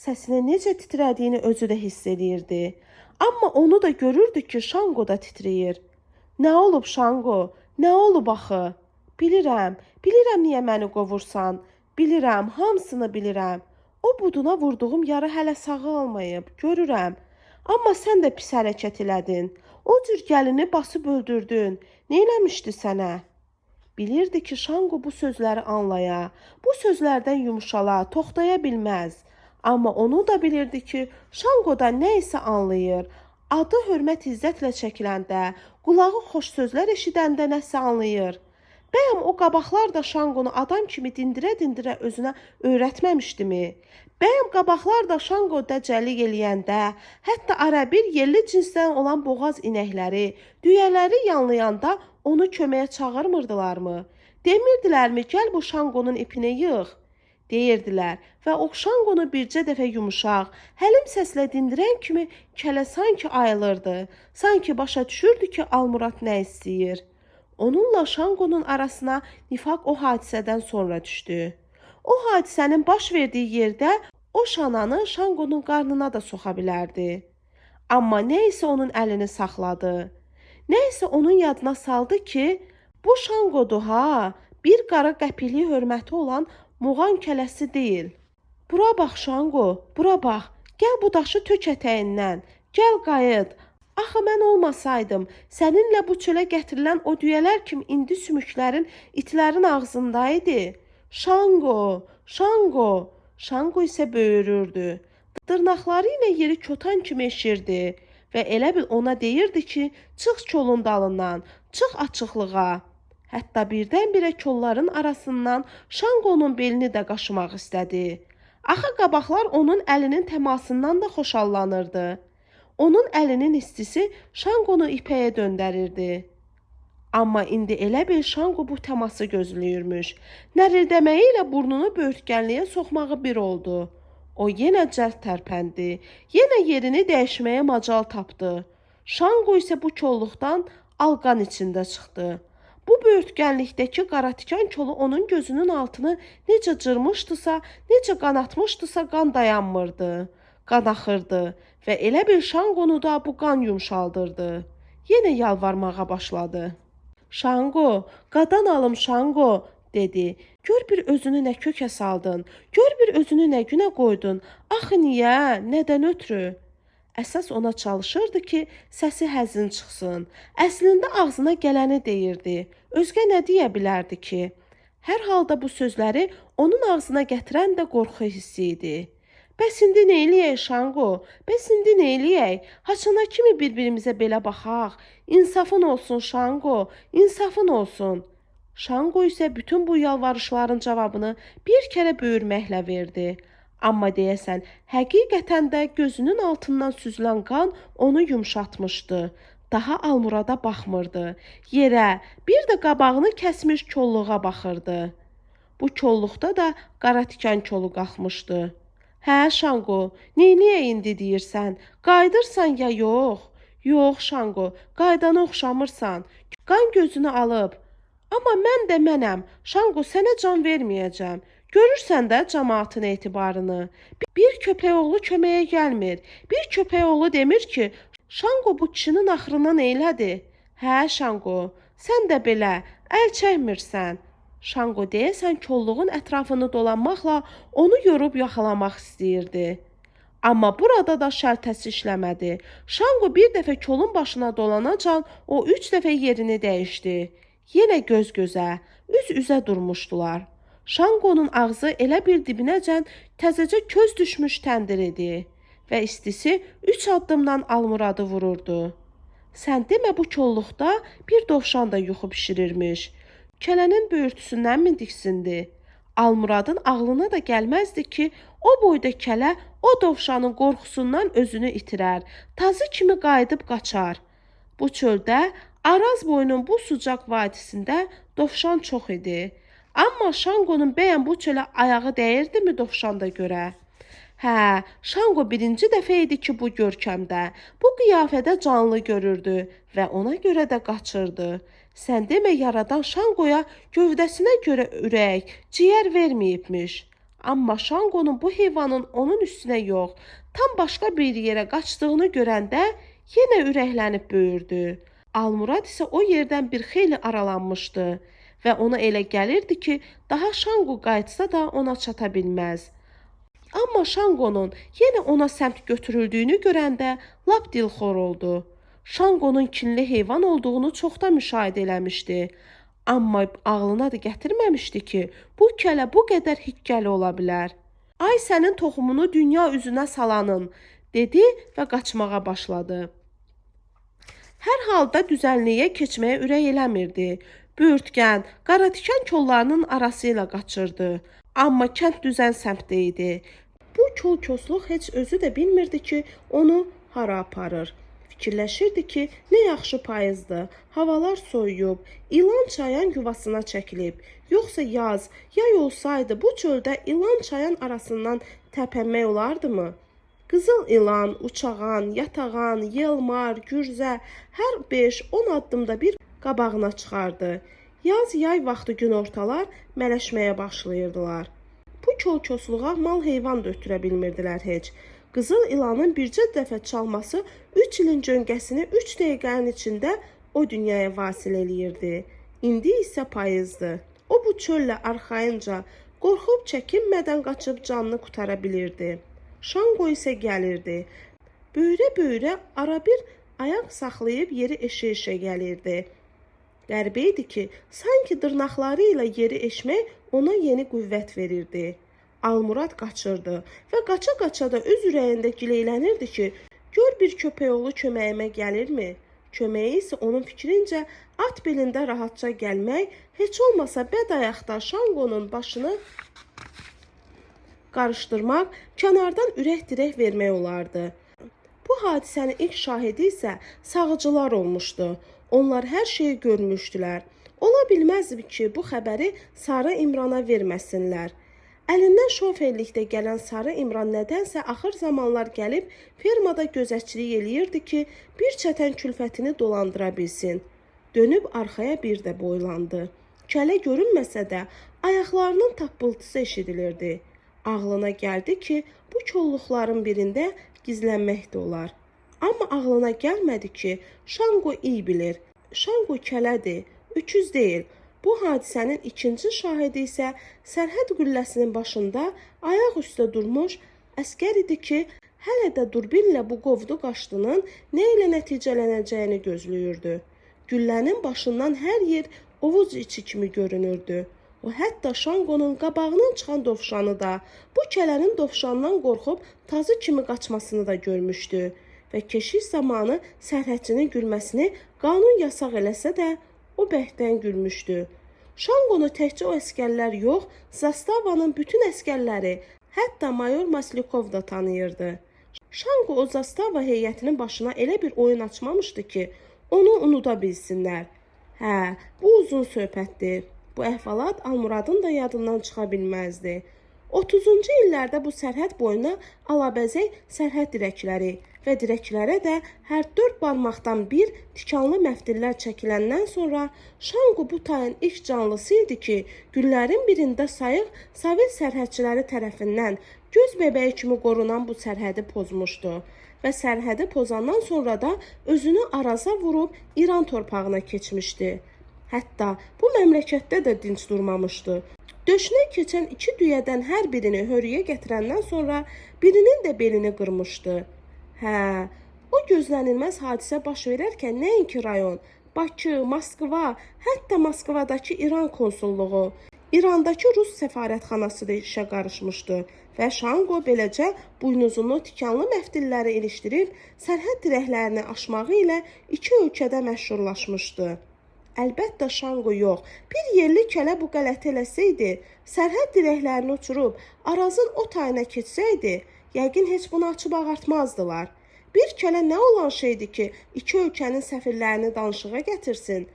Səsini necə titrədiyini özü də hiss edirdi. Amma onu da görürdü ki, Şanqo da titrəyir. Nə olub Şanqo? Nə olub axı? Bilirəm niyə məni qovursan. Bilirəm, hamısını bilirəm. O buduna vurduğum yara hələ sağalmayıb, görürəm. Amma sən də pis hərəkət elədin. O cür gəlini basıb öldürdün. Nə eləmişdi sənə? Bilirdi ki, Şanqo bu sözləri anlaya, bu sözlərdən yumuşala, toxtaya bilməz. Amma onu da bilirdi ki, Şanqo da nə isə anlayır. Adı hörmət izzətlə çəkiləndə, qulağı xoş sözlər eşidəndə nəsə anlayır. Bəyəm o qabaqlar da Şanqonu adam kimi dindirə-dindirə özünə öyrətməmişdimi? Bəyəm qabaqlar da Şanqo dəcəlik eləyəndə, hətta arabir yerli cinsdən olan boğaz inəkləri, düyələri yanlayanda onu köməyə çağırmırdılarmı? Demirdilərmi, gəl bu Şanqonun ipini yığ? Deyirdilər və o Şanqonu bircə dəfə yumuşaq, həlim səslə dindirən kimi kələ sanki ayılırdı. Sanki başa düşürdü ki, Almurad nə istəyir. Onunla Şanqonun arasına nifaq o hadisədən sonra düşdü. O hadisənin baş verdiyi yerdə o şananı Şanqonun qarnına da soxa bilərdi. Amma nə isə onun əlini saxladı. Nə isə onun yadına saldı ki, bu Şanqodur ha, bir qara qəpikli hörməti olan Muğan kələsi deyil. Bura bax Şanqo, bura bax, gəl bu daşı tök ətəyindən, gəl qayıt. Axı mən olmasaydım, səninlə bu çölə gətirilən o düyələr kimi indi sümüklərin, itlərin ağzındaydı. Şanqo, Şanqo. Şanqo isə böyürürdü. Dırnaqları ilə yeri kötan kimi eşirdi və elə bil ona deyirdi ki, çıx kolun dalından, çıx açıqlığa. Hətta birdən-birə kolların arasından Şanqonun belini də qaşımaq istədi. Axı qabaqlar onun əlinin təmasından da xoşallanırdı. Onun əlinin istisi Şanqonu ipəyə döndərirdi. Amma indi elə bil Şanqo bu təması gözləyirmiş. Nərildəməyi ilə burnunu böyürtkənliyə soxmağı bir oldu. O yenə cəld tərpəndi. Yenə yerini dəyişməyə macal tapdı. Şanqo isə bu kolluqdan alqan içində çıxdı. Bu böyürtkənlikdəki qaratikan kolu onun gözünün altını necə cırmışdısa, necə qanatmışdısa qan dayanmırdı. Qan axırdı və elə bil Şanqonu da bu qan yumşaldırdı. Yenə yalvarmağa başladı. Şanqo, qadan alım Şanqo, dedi. Gör bir özünü nə kökə saldın, gör bir özünü nə günə qoydun. Axı niyə, nədən ötürü? Əsas ona çalışırdı ki, səsi həzin çıxsın. Əslində ağzına gələni deyirdi. Özgə nə deyə bilərdi ki? Hər halda bu sözləri onun ağzına gətirən də qorxu hissi idi. Bəs indi nə eləyək Şanqo? Bəs indi nə eləyək? Haçana kimi bir-birimizə belə baxaq? İnsafın olsun Şanqo, insafın olsun. Şanqo isə bütün bu yalvarışların cavabını bir kərə böyürməklə verdi. Amma deyəsən, həqiqətən də gözünün altından süzülən qan onu yumşatmışdı. Daha Almurada baxmırdı. Yerə, bir də qabağını kəsmiş kolluğa baxırdı. Bu kolluqda da qaratikan kolu qalxmışdı. Hə Şanqo, neyləyək indi deyirsən? Qaydırsan ya yox? Yox Şanqo, qaydana oxşamırsan. Qan gözünü alıb. Amma mən də mənəm. Şanqo, sənə can verməyəcəm. Görürsən də cəmaatın etibarını. Bir köpək oğlu köməyə gəlmir. Bir köpək oğlu demir ki, Şanqo bu kişinin axırına neylədi? Hə Şanqo, sən də belə əl çəkmirsən. Şanqo deyəsən kolluğun ətrafını dolanmaqla onu yorub yaxalamaq istəyirdi. Amma burada da şəltəsi işləmədi. Şanqo bir dəfə kolun başına dolanacan o 3 dəfə yerini dəyişdi. Yenə göz-gözə, üz-üzə durmuşdular. Şanqonun ağzı elə bir dibinəcən təzəcə köz düşmüş təndir idi və istisi 3 addımdan Almuradı vururdu. Sən demə bu kolluqda bir dovşan da yuxu bişirirmiş. Kələnin böyürtüsündən mi diksindi? Almuradın ağlına da gəlməzdi ki, o boyda kələ o dovşanın qorxusundan özünü itirər, tazı kimi qayıdıb qaçar. Bu çöldə, Araz boyunun bu sucaq vadisində dovşan çox idi. Amma Şanqonun bəyən bu çölə ayağı dəyirdimi dovşanda görə? Hə, Şanqo birinci dəfə idi ki, bu görkəmdə, bu qiyafədə canlı görürdü və ona görə də qaçırdı. Sən demə yaradan Şanqoya gövdəsinə görə ürək, ciyər verməyibmiş. Amma Şanqonun bu heyvanın onun üstünə yox, tam başqa bir yerə qaçdığını görəndə yenə ürəklənib böyürdü. Almurad isə o yerdən bir xeyli aralanmışdı və ona elə gəlirdi ki, daha Şanqo qayıtsa da ona çata bilməz. Amma Şanqonun yenə ona səmt götürüldüyünü görəndə lap dilxor oldu. Şanqonun kinli heyvan olduğunu çoxdan müşahidə eləmişdi. Amma ağlına da gətirməmişdi ki, bu kələ bu qədər hikkəli ola bilər. Ay sənin toxumunu dünya üzünə salanın, dedi və qaçmağa başladı. Hər halda düzənliyə keçməyə ürək eləmirdi. Böyürtkən, qaratikan kollarının arası ilə qaçırdı. Amma kənd düzən səmtdə idi. Bu kol-kosluq heç özü də bilmirdi ki, onu hara aparır. Fikirləşirdi ki, nə yaxşı payızdır, havalar soyuyub, ilan çayan yuvasına çəkilib. Yoxsa yaz, yay olsaydı bu çöldə ilan çayan arasından təpənmək olardımı? Qızıl ilan, uçağan, yatağan, yelmar, gürzə hər 5-10 addımda bir qabağına çıxardı. Yaz-yay vaxtı günortalar mələşməyə başlayırdılar. Bu kol-kosluğa mal heyvan da ötürə bilmirdilər heç. Qızıl ilanın bircə dəfə çalması 3 ilin cöngəsini 3 dəqiqənin içində o dünyaya vasil eləyirdi. İndi isə payızdı. O bu çöllə arxayınca, qorxub çəkinmədən qaçıb canını qutara bilirdi. Şanqo isə gəlirdi. Böyrə-böyrə ara bir ayaq saxlayıb yeri eşə-eşə gəlirdi. Qəribə idi ki, sanki dırnaqları ilə yeri eşmək ona yeni qüvvət verirdi. Almurad qaçırdı və qaça-qaça da öz ürəyində gileylənirdi ki, gör bir köpək oğlu köməyimə gəlirmi? Köməyi isə onun fikrincə at belində rahatca gəlmək, heç olmasa bəd ayaqda Şanqonun başını qarışdırmaq, kənardan ürək dirək vermək olardı. Bu hadisənin ilk şahidi isə sağıcılar olmuşdu. Onlar hər şeyi görmüşdülər. Ola bilməzdi ki, bu xəbəri Sarı İmrana verməsinlər. Əlindən şoferlikdə gələn Sarı İmran nədənsə axır zamanlar gəlib fermada gözətçilik eləyirdi ki, bir çətən külfətini dolandıra bilsin. Dönüb arxaya bir də boylandı. Kələ görünməsə də ayaqlarının tappıltısı eşidilirdi. Ağlına gəldi ki, bu kolluqların birində gizlənmək də olar. Amma ağlına gəlmədi ki, Şanqo iyi bilir. Şanqo kələdir, öküz deyil. Bu hadisənin ikinci şahidi isə sərhəd qülləsinin başında ayaq üstə durmuş əskər idi ki, hələ də durbinlə bu qovdu qaçdının nə ilə nəticələnəcəyini gözləyirdi. Güllənin başından hər yer ovuc içi kimi görünürdü. O hətta Şanqonun qabağının çıxan dovşanı da, bu kələnin dovşandan qorxub tazı kimi qaçmasını da görmüşdü və keşiş zamanı sərhədçinin gülməsini qanun yasaq eləsə də, o bəhdən gülmüşdü. Şanqonu təkcə o əskərlər yox, Zastavanın bütün əskərləri, hətta mayor Maslikov da tanıyırdı. Şanqo o Zastava heyətinin başına elə bir oyun açmamışdı ki, onu unuda bilsinlər. Hə, bu uzun söhbətdir. Bu əhvalat Almuradın da yadından çıxa bilməzdi. 30-cu illərdə bu sərhəd boyuna alabəzək sərhəd dirəkləri və dirəklərə də hər 4 barmaqdan bir tikanlı məftillər çəkiləndən sonra Şanqo bu tayın ilk canlısı idi ki, günlərin birində sayıq Sovet sərhədçiləri tərəfindən göz bəbəyi kimi qorunan bu sərhədi pozmuşdu və sərhədi pozandan sonra da özünü Araza vurub İran torpağına keçmişdi. Hətta bu məmləkətdə də dinc durmamışdı. Döşünə keçən 2 düyədən hər birini hörüyə gətirəndən sonra birinin də belini qırmışdı. Hə, o gözlənilməz hadisə baş verərkən nəinki rayon, Bakı, Moskva, hətta Moskvadakı İran konsulluğu, İrandakı Rus səfarətxanası da işə qarışmışdı və Şanqo beləcə buynuzunu tikanlı məftilləri ilişdirib sərhəd dirəklərini aşmağı ilə iki ölkədə məşhurlaşmışdı. Əlbəttə Şanqo yox, bir yerli kələ bu qələti eləsəydi, sərhəd dirəklərini uçurub Arazın o tayına keçsəydi, yəqin heç bunu açıb ağartmazdılar. Bir kələ nə olan şeydir ki, iki ölkənin səfirlərini danışığa gətirsin?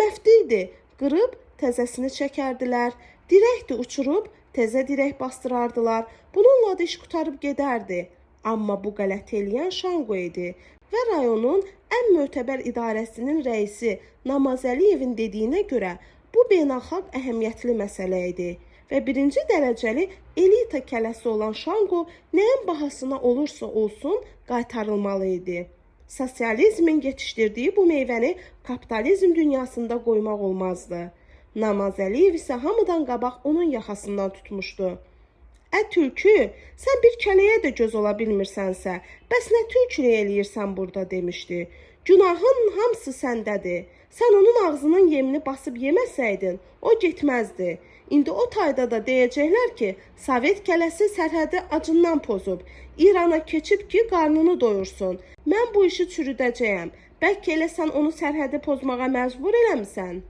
Məftildir, qırıb təzəsini çəkərdilər, dirəkdir uçurub təzə dirək bastırardılar, bununla da iş qutarıb gedərdi. Amma bu qələti eləyən Şanqo idi və rayonun ən mötəbər idarəsinin rəisi Namazəliyevin dediyinə görə bu beynəlxalq əhəmiyyətli məsələ idi və birinci dərəcəli elita kələsi olan Şanqo nəyin bahasına olursa olsun qaytarılmalı idi. Sosializmin yetişdirdiyi bu meyvəni kapitalizm dünyasında qoymaq olmazdı. Namazəliyev isə hamıdan qabaq onun yaxasından tutmuşdu. Tülkü, sən bir kələyə də göz ola bilmirsənsə, bəs nə tülkülük eləyirsən burada demişdi. Günahın hamısı səndədir. Sən onun ağzının yemini basıb yeməsəydin, o getməzdi. İndi o tayda da deyəcəklər ki, Sovet kələsi sərhədi acından pozub, İrana keçib ki, qarnını doyursun. Mən bu işi çürüdəcəyəm. Bəlkə elə sən onu sərhədi pozmağa məcbur eləmisən?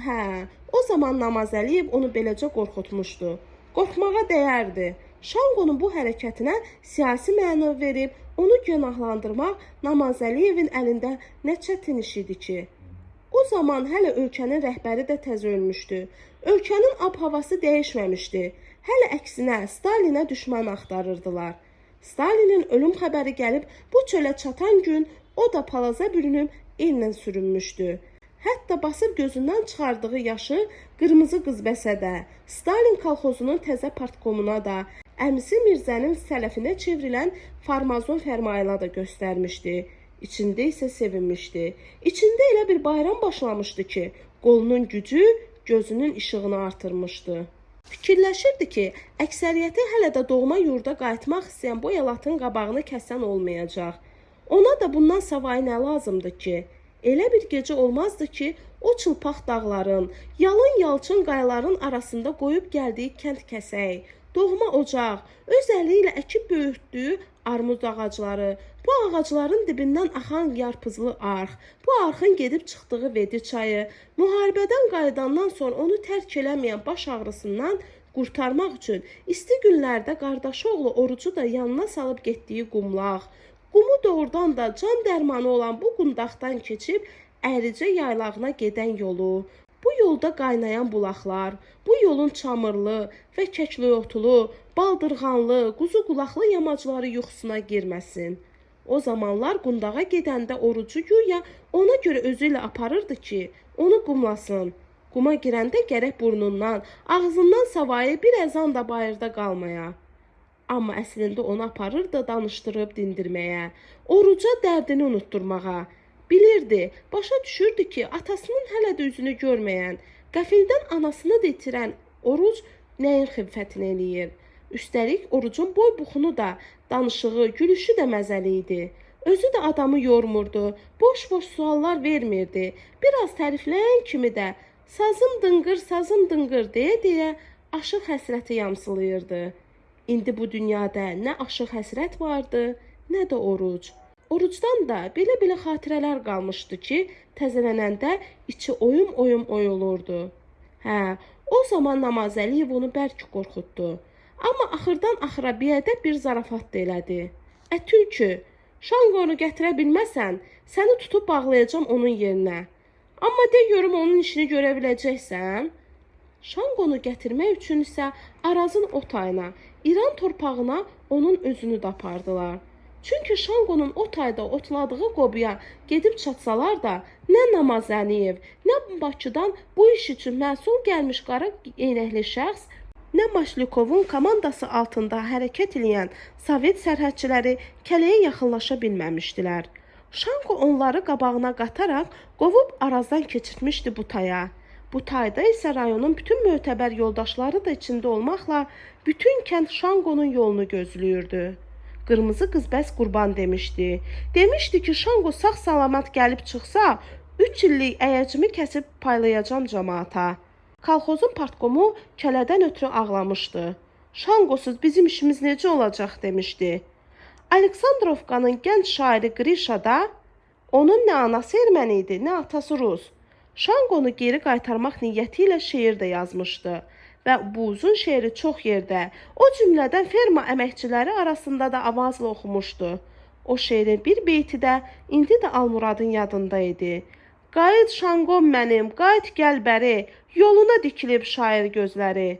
Hə, o zaman Namazəliyev onu beləcə qorxutmuşdu. Qorxmağa dəyərdi. Şanqonun bu hərəkətinə siyasi məna verib, onu günahlandırmaq Namazəliyevin əlində nə çətin iş idi ki. O zaman hələ ölkənin rəhbəri də təzə ölmüşdü. Ölkənin ab-havası dəyişməmişdi. Hələ əksinə Stalinə düşmən axtarırdılar. Stalinin ölüm xəbəri gəlib bu çölə çatan gün o da palaza bürünüb ellə sürünmüşdü. Hətta basıb gözündən çıxardığı yaşı qırmızı qız bəsə də, Stalin kolxozunun təzə partkomuna da, əmisi Mirzənin sələfinə çevrilən farmazon fərmayla da göstərmişdi. İçində isə sevinmişdi. İçində elə bir bayram başlamışdı ki, qolunun gücü gözünün işığını artırmışdı. Fikirləşirdi ki, əksəriyyəti hələ də doğma yurda qayıtmaq istəyən bu elatın qabağını kəsən olmayacaq. Ona da bundan savayı nə lazımdır ki? Elə bir gecə olmazdı ki, o çılpaq dağların, yalın-yalçın qayaların arasında qoyub gəldiyi kənd kəsək, doğma ocaq, öz əli ilə əkib böyütdüyü armud ağacları, bu ağacların dibindən axan yarpızlı arx, bu arxın gedib çıxdığı Vedi çayı, müharibədən qayıdandan sonra onu tərk eləməyən baş ağrısından qurtarmaq üçün isti günlərdə qardaşı oğlu Orucu da yanına salıb getdiyi qumlaq, qumu doğrudan da can dərmanı olan bu qundaqdan keçib Əricə yaylağına gedən yolu, bu yolda qaynayan bulaqlar, bu yolun çamırlı və kəkliotlu, baldırğanlı, quzu qulaqlı yamacları yuxusuna girməsin. O zamanlar Qundağa gedəndə Orucu güya ona görə özü ilə aparırdı ki, onu qumlasın. Quma girəndə gərək burnundan, ağzından savayı bir əzan da bayırda qalmaya. Amma əslində onu aparırdı danışdırıb dindirməyə, Oruca dərdini unutturmağa. Bilirdi, başa düşürdü ki, atasının hələ də üzünü görməyən, qəfildən anasını da itirən Oruc nəyin xilfətini eləyir. Üstəlik Orucun boy buxunu da, danışığı, gülüşü də məzəli idi. Özü də adamı yormurdu, boş-boş suallar vermirdi. Biraz tərifləyən kimi də sazım dınqır deyə aşıq həsrəti yamsılayırdı. İndi bu dünyada nə aşıq həsrət vardı, nə də Oruc. Orucdan da belə-belə xatirələr qalmışdı ki, təzələnəndə içi oyum oyulurdu. Hə, o zaman Namazəliyev onu bərk qorxutdu. Amma axırdan axıra biədəb bir zarafat da elədi. Tülkü, Şanqonu gətirə bilməsən, səni tutub bağlayacağam onun yerinə. Amma de görüm onun işini görə biləcəksən. Şanqonu gətirmək üçün isə Arazın o tayına, İran torpağına onun özünü də apardılar. Çünki Şanqonun o tayda otladığı qobuya gedib çatsalar da, nə Namazəliyev, nə Bakıdan bu iş üçün məsul gəlmiş qara eynəkli şəxs, nə Maşlikovun komandası altında hərəkət edən Sovet sərhədçiləri kələyə yaxınlaşa bilməmişdilər. Şanqo onları qabağına qataraq qovub Arazdan keçirtmişdi bu taya. Bu tayda isə rayonun bütün mötəbər yoldaşları da içində olmaqla bütün kənd Şanqonun yolunu gözləyirdi. Qırmızı qızbəz qurban demişdi. Demişdi ki, Şanqo sağ-salamat gəlib çıxsa, 3 illik əyəcimi kəsib paylayacam cəmaata. Kolxozun partkomu kələdən ötürü ağlamışdı. Şanqosuz bizim işimiz necə olacaq demişdi. Aleksandrovkanın gənc şairi Qrişa da, onun nə anası erməni idi, nə atası rus. Şanqonu geri qaytarmaq niyyəti ilə şeir də yazmışdı. Və bu uzun şeiri çox yerdə, o cümlədən ferma əməkçiləri arasında da avazla oxumuşdu. O şeirin bir beyti də indi də Almuradın yadında idi. Qayıt Şanqon mənim, qayıt gəl bəri, yoluna dikilib şair gözləri.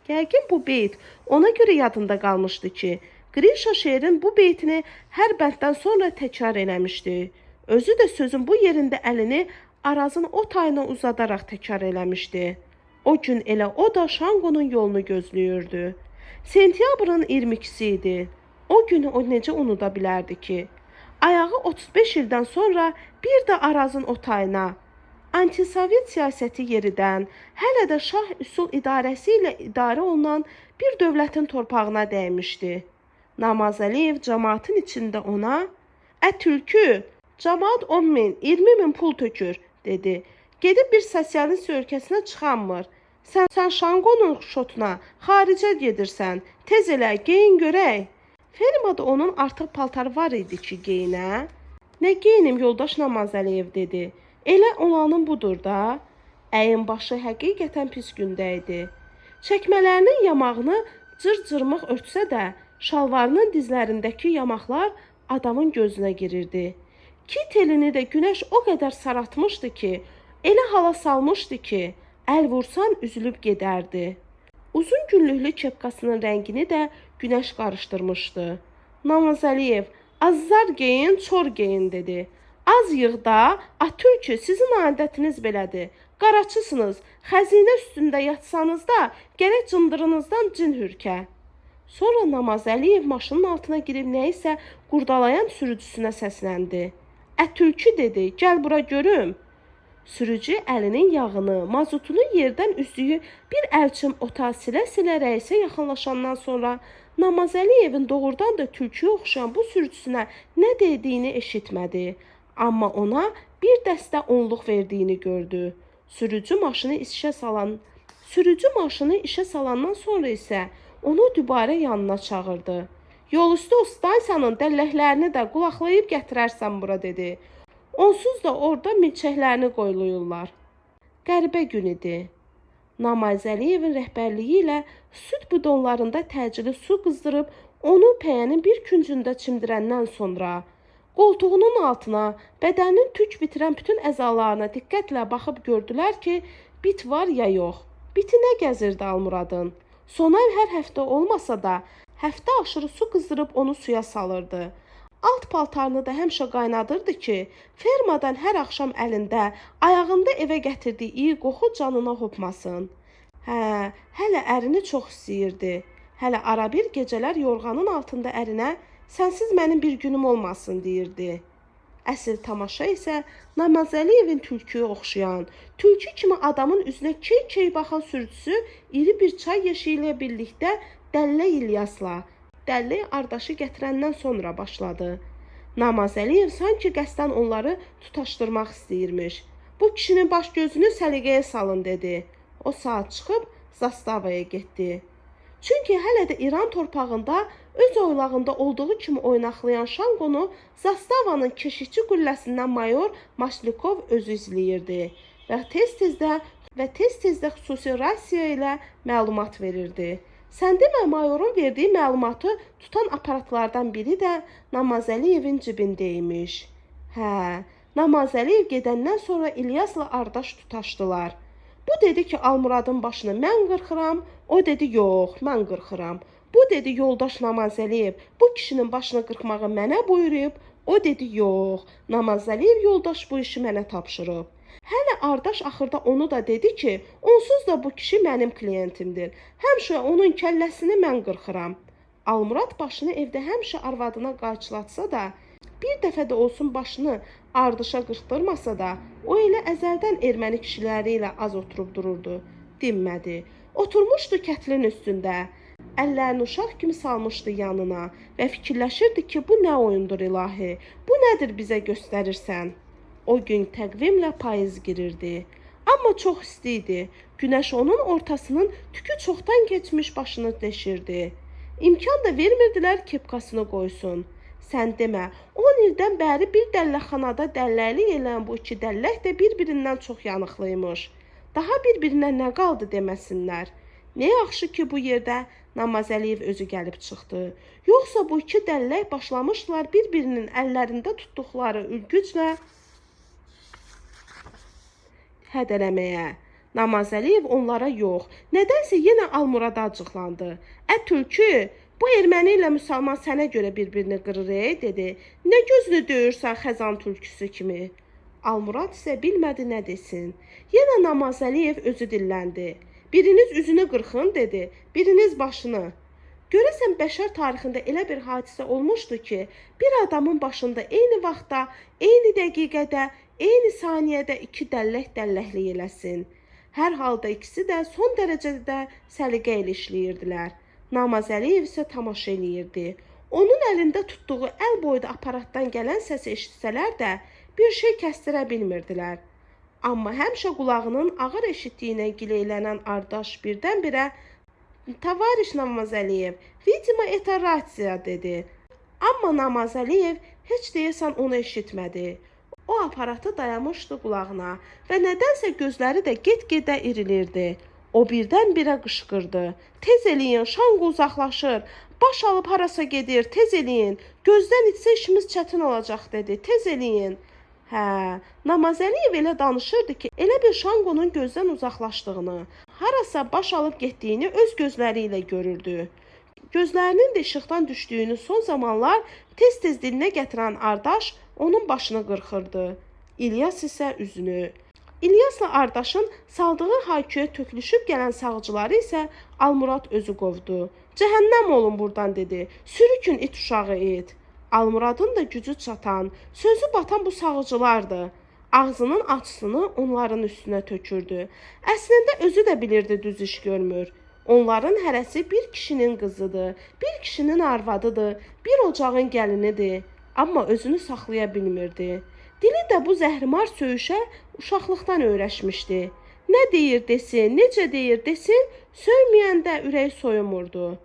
Yəqin bu beyt ona görə yadında qalmışdı ki, Qrişa şeirin bu beytini hər bənddən sonra təkrar eləmişdi. Özü də sözün bu yerində əlini Arazın o tayına uzadaraq təkrar eləmişdi. O gün elə o da Şanqonun yolunu gözləyirdi. Sentyabrın 22-si idi. O günü o necə unuda bilərdi ki? Ayağı 35 ildən sonra bir də Arazın o tayına, antisovet siyasəti yeridən, hələ də şah üsul idarəsi ilə idarə olunan bir dövlətin torpağına dəymişdi. Namazəliyev cəmaatın içində ona, tülkü, cəmaat 10 min, 20 min pul tökür, dedi. Gedib bir sosialist ölkəsinə çıxanmır. Sən Şanqonun şotuna, xaricə gedirsən. Tez elə, geyin görək. Fermada onun artıq paltarı var idi ki, geyinə. Nə geyinim yoldaş Namazəliyev dedi. Elə olanın budur da. Əyin başı həqiqətən pis gündə idi. Çəkmələrinin yamağını cır-cırmaq örtsə də, şalvarının dizlərindəki yamaqlar adamın gözünə girirdi. Kit elini də günəş o qədər saratmışdı ki, elə hala salmışdı ki, əl vursan üzülüb gedərdi. Uzun günlüklü kepkasının rəngini də günəş qarışdırmışdı. Namazəliyev, azlar geyin, çor geyin dedi. Az yığda, tülkü, sizin adətiniz belədir. Qaraçısınız, xəzinə üstündə yatsanız da, gərək cındırınızdan cin hürkə. Sonra Namazəliyev maşının altına girib nəyisə qurdalayan sürücüsünə səsləndi. Tülkü dedi, gəl bura görüm. Sürücü əlinin yağını, mazutunu yerdən üzdüyü bir əlçim ota silə-silə rəisə yaxınlaşandan sonra Namazəliyevin doğrudan da tülküyə oxşayan bu sürücüsünə nə dediyini eşitmədi. Amma ona bir dəstə onluq verdiyini gördü. Sürücü maşını işə salandan sonra isə onu dübarə yanına çağırdı. Yol üstü o stansiyanın dəlləklərini də qulaqlayıb gətirərsən bura dedi. Onsuz da orada milçəklərini qoyulurlar. Qəribə gün idi. Namazəliyevin rəhbərliyi ilə süd bidonlarında təcili su qızdırıb onu pəyənin bir küncündə çimdirəndən sonra Qoltuğunun altına, bədəninin tük bitirən bütün əzalarına diqqətlə baxıb gördülər ki, bit var ya yox. Biti nə gəzirdi Almuradın? Sonav hər həftə olmasa da, həftə aşırı su qızdırıb onu suya salırdı. Alt paltarını da həmişə qaynadırdı ki, fermadan hər axşam əlində, ayağında evə gətirdiyi iyi qoxu canına hopmasın. Hələ ərini çox istəyirdi. Hələ ara bir gecələr yorğanın altında ərinə, "Sənsiz mənim bir günüm olmasın" deyirdi. Əsl tamaşa isə Namazəliyevin tülküyə oxşayan, tülkü kimi adamın üzünə key-key baxan sürücüsü iri bir çay yeşiyi ilə birlikdə Dəllə İlyasla, Dəllə Ardaşı gətirəndən sonra başladı. Namazəliyev sanki qəsdən onları tutaşdırmaq istəyirmiş. "Bu kişinin baş gözünü səliqəyə salın" dedi. O saat çıxıb Zastavaya getdi. Çünki hələ də İran torpağında öz oylağında olduğu kimi oynaqlayan Şanqonu Zastavanın keşikçi qülləsindən mayor Maşlikov özü izləyirdi və tez-tezdə xüsusi rasiya ilə məlumat verirdi. Sən demə, mayorun verdiyi məlumatı tutan aparatlardan biri də Namazəliyevin cibindəymiş. Namazəliyev gedəndən sonra İlyasla Ardaş tutaşdılar. Bu dedi ki, Almuradın başını mən qırxıram, o dedi, yox, mən qırxıram. Bu dedi, yoldaş Namazəliyev, bu kişinin başını qırxmağı mənə buyurub, o dedi, yox, Namazəliyev yoldaş bu işi mənə tapşırıb. Hələ Ardaş axırda onu da dedi ki, onsuz da bu kişi mənim kliyentimdir. Həmişə onun kəlləsini mən qırxıram. Almurad başını evdə həmişə arvadına qayçılatsa da, bir dəfə də olsun başını Ardışa qırxdırmasa da, o elə əzəldən erməni kişiləri ilə az oturub dururdu. Dinmədi. Oturmuşdu kətlin üstündə. Əllərini uşaq kimi salmışdı yanına və fikirləşirdi ki, bu nə oyundur ilahi, bu nədir bizə göstərirsən? O gün təqvimlə payız girirdi. Amma çox isti idi. Günəş onun ortasının tükü çoxdan keçmiş başını deşirdi. İmkan da vermirdilər kepkasını qoysun. Sən demə, 10 ildən bəri bir dəlləxanada dəlləklik eləyən bu iki dəllək də bir-birindən çox yanıqlıymış. Daha bir-birinə nə qaldı deməsinlər. Nə yaxşı ki, bu yerdə Namazəliyev özü gəlib çıxdı. Yoxsa bu iki dəllək başlamışdılar bir-birinin əllərində tutduqları ülgüclə hədələməyə. Namazəliyev onlara yox, nədənsə yenə Almurada acıqlandı. Tülkü, bu erməni ilə müsəlman sənə görə bir-birini qırır, dedi. Nə gözünü döyürsən xəzan tülküsü kimi? Almurad isə bilmədi nə desin. Yenə Namazəliyev özü dilləndi. Biriniz üzünü qırxın, dedi, biriniz başını. Görəsən bəşər tarixində elə bir hadisə olmuşdu ki, bir adamın başında eyni vaxtda, eyni dəqiqədə, eyni saniyədə iki dəllək dəlləklik eləsin. Hər halda ikisi də son dərəcədə səliqə ilə işləyirdilər. Namazəliyev isə tamaşa eləyirdi. Onun əlində tutduğu əl boyda aparatdan gələn səsi eşitsələr də bir şey kəstirə bilmirdilər. Amma həmişə qulağının ağır eşitdiyinə gileylənən Ardaş birdən-birə "Tavariş Namazəliyev, vidima eta ratsiya" dedi. Amma Namazəliyev heç deyəsən onu eşitmədi. O aparatı dayamışdı qulağına və nədənsə gözləri də get-gedə irilirdi. O birdən-birə qışqırdı. "Tez eləyin, Şanqu uzaqlaşır. Baş alıb harasa gedir, tez eləyin. Gözdən itsə işimiz çətin olacaq" dedi. "Tez eləyin." Namazəliyev elə danışırdı ki, elə bir Şanqunun gözdən uzaqlaşdığını, harasa baş alıb getdiyini öz gözləri ilə görürdü. Gözlərinin də işıqdan düşdüyünü son zamanlar tez-tez dilinə gətirən Ardaş onun başını qırxırdı. İlyas isə üzünü. İlyasla Ardaşın saldığı hayküyə tökülüşüb gələn sağcıları isə Almurad özü qovdu. "Cəhənnəm olun buradan" dedi. "Sürükün it uşağı it." Almuradın da gücü çatan, sözü batan bu sağcılardı. Ağzının açısını onların üstünə tökürdü. Əslində özü də bilirdi düz iş görmür. Onların hərəsi bir kişinin qızıdır, bir kişinin arvadıdır, bir ocağın gəlinidir. Amma özünü saxlaya bilmirdi. Dili də bu zəhrimar söyüşə uşaqlıqdan öyrəşmişdi. Nə deyir desin, necə deyir desin, söyməyəndə ürək soyumurdu.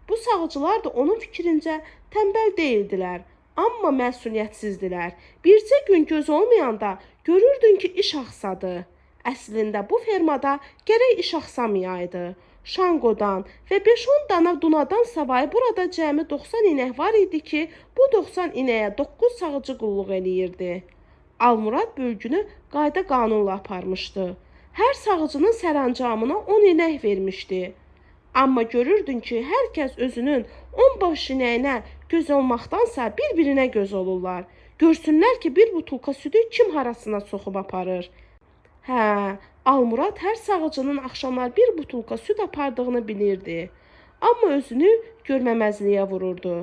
Bu sağcılar da onun fikrincə tənbəl deyildilər, amma məsuliyyətsizdilər. Bircə gün göz olmayanda görürdün ki, iş axsadı. Əslində bu fermada gərək iş axsamayaydı. Şanqodan və 5-10 dana dunadan savayı burada cəmi 90 inək var idi ki, bu 90 inəyə 9 sağıcı qulluq eləyirdi. Almurad bölgünü qayda qanunla aparmışdı. Hər sağıcının sərəncamına 10 inək vermişdi. Amma görürdün ki, hər kəs özünün 10 baş inəyinə göz olmaqdansa bir-birinə göz olurlar. Görsünlər ki, bir butulka südü kim harasına soxub aparır. Hə, Almurad hər sağıcının axşamlar bir butulka süd apardığını bilirdi. Amma özünü görməməzliyə vururdu.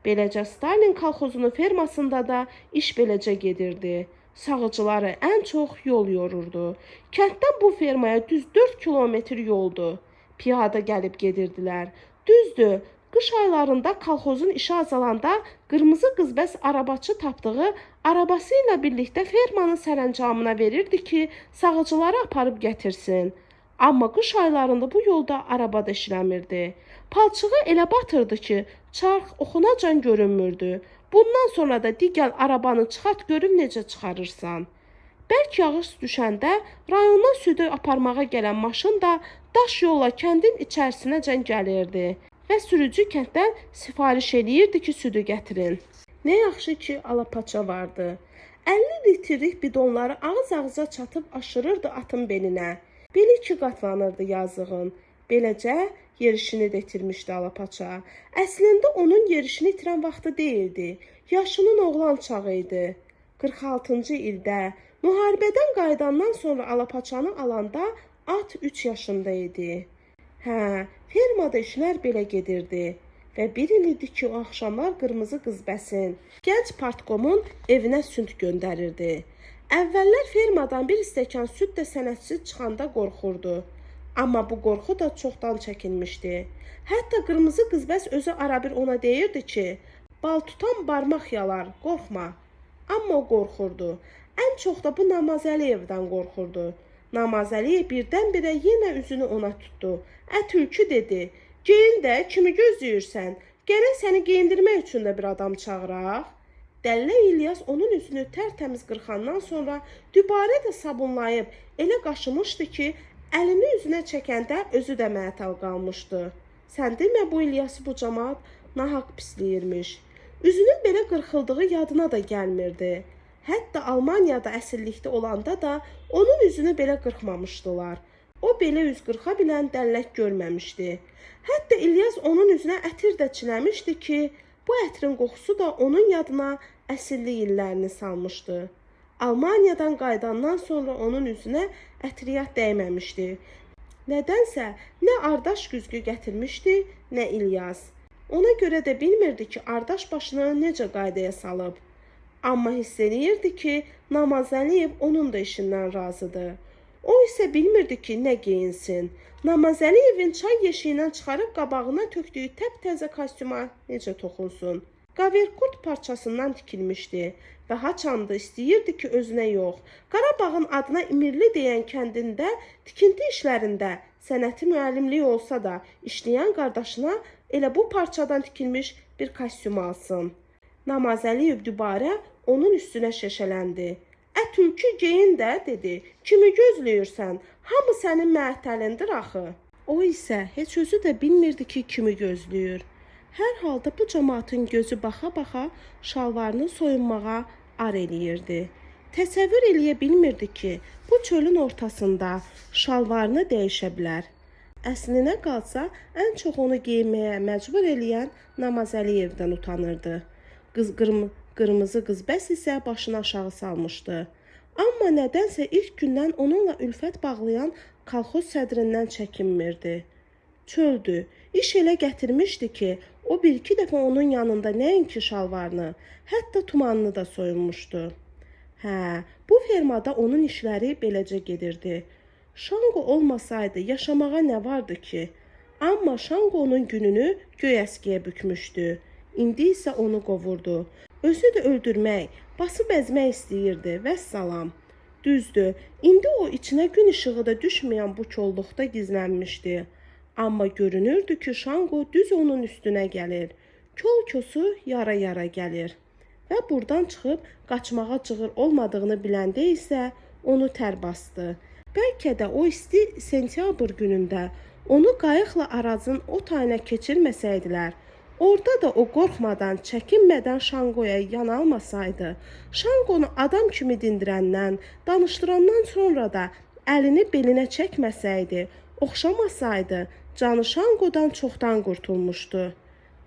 Beləcə Stalin kolxozunun fermasında da iş beləcə gedirdi. Sağıcıları ən çox yol yorurdu. Kənddən bu fermaya düz 4 kilometr yoldu. Piyada gəlib gedirdilər. Düzdür, qış aylarında kolxozun işi azalanda qırmızı qızbəs arabaçı tapdığı arabası ilə birlikdə fermanın sərəncamına verirdi ki, sağıcıları aparıb gətirsin. Amma qış aylarında bu yolda araba da işləmirdi. Palçığı elə batırdı ki, çarx oxunacan görünmürdü. Bundan sonra da digər arabanı çıxart görüm necə çıxarırsan. Bəlkə yağış düşəndə rayondan südü aparmağa gələn maşın da daş yolla kəndin içərisinəcən gəlirdi və sürücü kənddən sifariş eləyirdi ki, südü gətirin. Nə yaxşı ki, alapaça vardı. 50 litrlik bidonları ağız-ağıza çatıb aşırırdı atın belinə. Beli 2 qatlanırdı yazığın. Beləcə yerişini də itirmişdi alapaça. Əslində onun yerişini itirən vaxtı deyildi. Yaşının oğlan çağı idi. 46-cı ildə müharibədən qayıdandan sonra alapaçanı alanda at 3 yaşında idi. Hə, fermada işlər belə gedirdi və bir il idi ki, o axşamlar qırmızı qızbəsin gənc partkomun evinə süd göndərirdi. Əvvəllər fermadan bir stəkan süd də sənədsiz çıxanda qorxurdu. Amma bu qorxu da çoxdan çəkilmişdi. Hətta qırmızı qızbəs özü arabir ona deyirdi ki, bal tutan barmaq yalar, qorxma. Amma o qorxurdu. Ən çox da bu Namazəliyevdən qorxurdu. Namazəliyev birdən-birə yenə üzünü ona tutdu. Tülkü dedi, geyin də kimi gözləyirsən? Gərək səni geyindirmək üçün də bir adam çağıraq. Dəllə İlyas onun üzünü tərtəmiz qırxandan sonra dübarə də sabunlayıb elə qaşımışdı ki, əlini üzünə çəkəndə özü də məətəl qalmışdı. Sən demə bu İlyası bu camaat nahaq pisləyirmiş. Üzünün belə qırxıldığı yadına da gəlmirdi. Hətta Almaniyada əsirlikdə olanda da onun üzünü belə qırxmamışdılar. O belə üz qırxa bilən dəllək görməmişdi. Hətta İlyas onun üzünə ətir də çiləmişdi ki, bu ətrin qoxusu da onun yadına əsirlik illərini salmışdı. Almaniyadan qayıdandan sonra onun üzünə ətriyyat dəyməmişdi. Nədənsə nə Ardaş güzgü gətirmişdi, nə İlyas. Ona görə də bilmirdi ki, Ardaş başını necə qaydaya salıb. Amma hiss eləyirdi ki, Namazəliyev onun da işindən razıdır. O isə bilmirdi ki, nə geyinsin. Namazəliyevin çay yeşiyindən çıxarıb qabağına tökdüyü təp-təzə kostyuma necə toxunsun. Qaverkurt parçasından tikilmişdi və haçandı istəyirdi ki, özünə yox. Qarabağın adına İmirli deyən kəndində tikinti işlərində sənəti müəllimliyi olsa da işləyən qardaşına elə bu parçadan tikilmiş bir kostyum alsın. Namazəliyev dübarə onun üstünə şəşələndi. Tülkü geyin də, dedi. Kimi gözləyirsən? Hamı sənin məətəlindir axı. O isə heç özü də bilmirdi ki, kimi gözləyir. Hər halda bu cəmaatın gözü baxa-baxa şalvarını soyunmağa ar eləyirdi. Təsəvvür eləyə bilmirdi ki, bu çölün ortasında şalvarını dəyişə bilər. Əslinə qalsa, ən çox onu geyməyə məcbur eləyən Namazəliyevdən utanırdı. Qırmızı qızbəs isə başını aşağı salmışdı. Amma nədənsə ilk gündən onunla ülfət bağlayan kolxoz sədrindən çəkinmirdi. Çöldü. İş elə gətirmişdi ki, o bir-iki dəfə onun yanında nəinki şalvarını, hətta tumanını da soyunmuşdu. Hə, bu fermada onun işləri beləcə gedirdi. Şanqo olmasaydı yaşamağa nə vardı ki? Amma Şanqo onun gününü göy əskiyə bükmüşdü. İndi isə onu qovurdu. Özü də öldürmək, basıb əzmək istəyirdi, vəssalam. Düzdür, indi o içinə gün işığı da düşməyən bu kolluqda gizlənmişdi. Amma görünürdü ki, Şanqo düz onun üstünə gəlir. Kol-kosu yara-yara gəlir. Və buradan çıxıb qaçmağa cığır olmadığını biləndə isə onu tər bastı. Bəlkə də o isti sentyabr günündə Onu qayıqla Arazın o tayına keçirməsəydilər, orada da o qorxmadan, çəkinmədən Şanqoya yanalmasaydı, Şanqonu adam kimi dindirəndən, danışdırandan sonra da əlini belinə çəkməsəydi, oxşamasaydı, canı Şanqodan çoxdan qurtulmuşdu.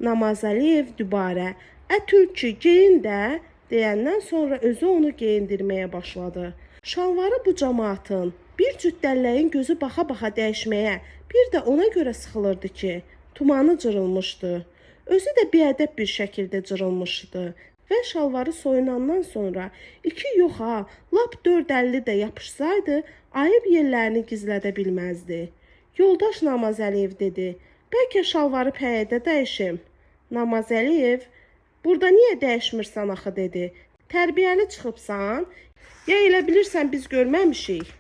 Namazəliyev dübarə, tülkü geyin də, deyəndən sonra özü onu geyindirməyə başladı. Şalvarı bu cəmaatın, bir cüt dəlləyin gözü baxa-baxa dəyişməyə, bir də ona görə sıxılırdı ki, tumanı cırılmışdı. Özü də biədəb bir şəkildə cırılmışdı və şalvarı soyunandan sonra 2 yoxa, lap 4.50 də yapışsaydı, ayıb yerlərini gizlədə bilməzdi. Yoldaş Namazəliyev dedi, bəlkə şalvarı pəyədə dəyişim. Namazəliyev, burada niyə dəyişmirsən axı dedi. Tərbiyəli çıxıbsan, ya elə bilirsən biz görməmişik.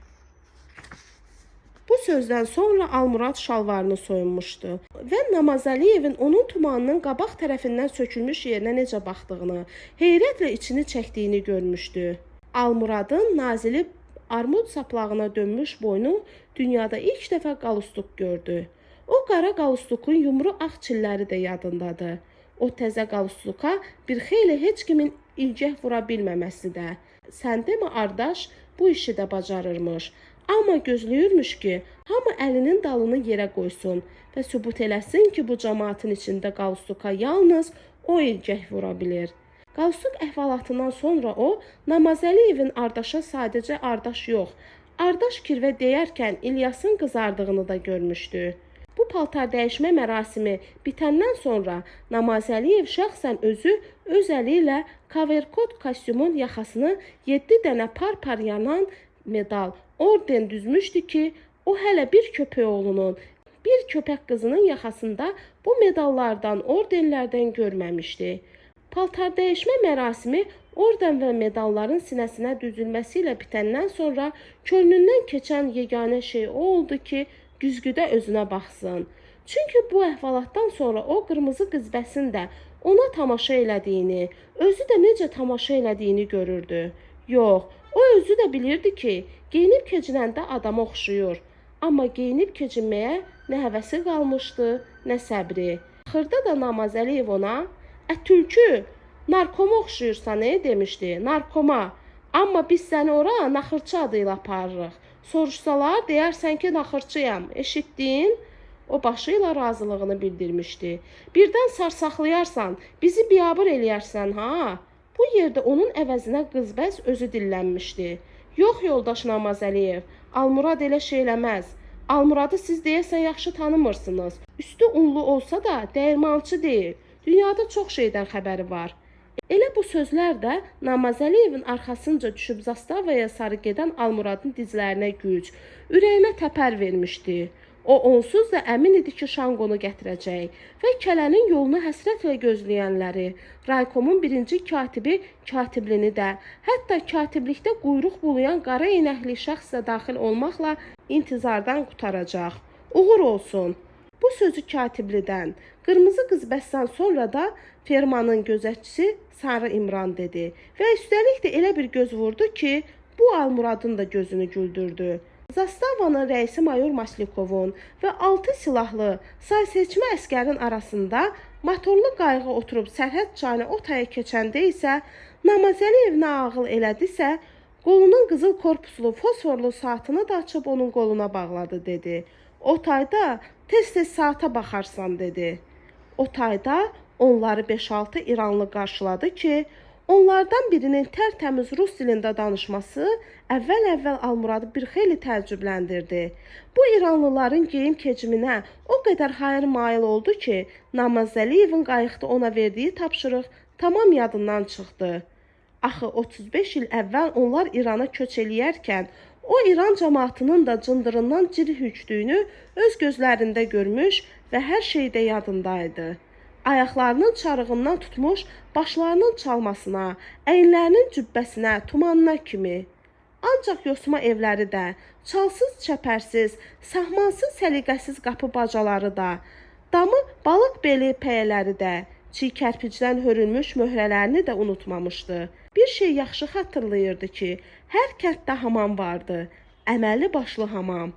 Bu sözdən sonra Almurad şalvarını soyunmuşdu və Namazəliyevin onun tumanının qabaq tərəfindən sökülmüş yerinə necə baxdığını, heyrətlə içini çəkdiyini görmüşdü. Almuradın nazili armud saplağına dönmüş boynu dünyada ilk dəfə qalustuk gördü. O qara qalustukun yumru ağ çilləri də yadındadır. O təzə qalustuka bir xeyli heç kimin ilgək vura bilməməsi də. Sən demə ardaş, bu işi də bacarırmış. Amma gözləyirmiş ki, hamı əlinin dalını yerə qoysun və sübut eləsin ki, bu cəmaatın içində qalustuka yalnız o ilgək vura bilir. Qalustuk əhvalatından sonra o, Namazəliyevin ardaşa sadəcə ardaş yox, ardaş kirvə deyərkən İlyasın qızardığını da görmüşdü. Bu paltar dəyişmə mərasimi bitəndən sonra Namazəliyev şəxsən özü öz əli ilə kaverkot kostyumun yaxasını 7 dənə par-par yanan medal, orden düzmüşdü ki, o hələ bir köpək oğlunun, bir köpək qızının yaxasında bu medallardan, ordenlərdən görməmişdi. Paltar dəyişmə mərasimi orden və medalların sinəsinə düzülməsi ilə bitəndən sonra könlündən keçən yeganə şey o oldu ki, güzgüdə özünə baxsın. Çünki bu əhvalatdan sonra o qırmızı qızbəsin də ona tamaşa elədiyini, özü də necə tamaşa elədiyini görürdü. Yox, o özü də bilirdi ki, geyinib keçinəndə adama oxşuyur. Amma geyinib keçinməyə nə həvəsi qalmışdı, nə səbri. Axırda da Namazəliyev ona, tülkü, narkoma oxşuyursan, demişdi, narkoma. Amma biz səni ora naxırçı adıyla aparırıq. Soruşsalar, deyərsən ki, naxırçıyam, eşitdin? O başı ilə razılığını bildirmişdi. Birdən sarsaqlayarsan, bizi biabır eləyərsən, ha? Bu yerdə onun əvəzinə qızbəz özü dillənmişdi. Yox, yoldaş Namazəliyev, Almurad elə şey eləməz. Almuradı siz deyəsən yaxşı tanımırsınız. Üstü unlu olsa da dəyirmançı deyil. Dünyada çox şeydən xəbəri var. Elə bu sözlər də Namazəliyevin arxasınca düşüb Zastavaya sarı gedən Almuradın dizlərinə güc, ürəyinə təpər vermişdi. O onsuz da əmin idi ki, Şanqonu gətirəcək və kələnin yolunu həsrətlə gözləyənləri, raykomun birinci katibi katiblini də, hətta katiblikdə quyruq bulayan qara eynəkli şəxs də daxil olmaqla intizardan qutaracaq. Uğur olsun. Bu sözü katiblidən, qırmızı qızbəsdən sonra da fermanın gözətçisi Sarı İmran dedi və üstəlik də elə bir göz vurdu ki, bu Almuradın da gözünü güldürdü. Zastavanın rəisi mayor Maslikovun və 6 silahlı sayseçmə əskərin arasında motorlu qayığa oturub sərhəd çayına o taya keçəndə isə Namazəliyev nə ağıl elədisə, qolunun qızıl korpuslu fosforlu saatını da açıb onun qoluna bağladı dedi. O tayda tez-tez saata baxarsan dedi. O tayda onları 5-6 İranlı qarşıladı ki, onlardan birinin tərtəmiz rus dilində danışması əvvəl-əvvəl Almuradı bir xeyli təəccübləndirdi. Bu İranlıların geyim keçiminə o qədər hayır mail oldu ki, Namazəliyevin qayıqda ona verdiyi tapşırıq tamam yadından çıxdı. Axı 35 il əvvəl onlar İrana köç eləyərkən, o İran cəmaatının da cındırından ciri hükdüyünü öz gözlərində görmüş və hər şey də yadındaydı. Ayaqlarının çarığından tutmuş, başlarının çalmasına, əyinlərinin cübbəsinə, tumanına kimi. Ancaq yosma evləri də, çalsız çəpərsiz, sahmansız səliqəsiz qapı bacaları da, damı balıq beli pəyələri də, çiy kərpicdən hörülmüş möhrələrini də unutmamışdı. Bir şey yaxşı xatırlayırdı ki, hər kənddə hamam vardı, əməlli başlı hamam.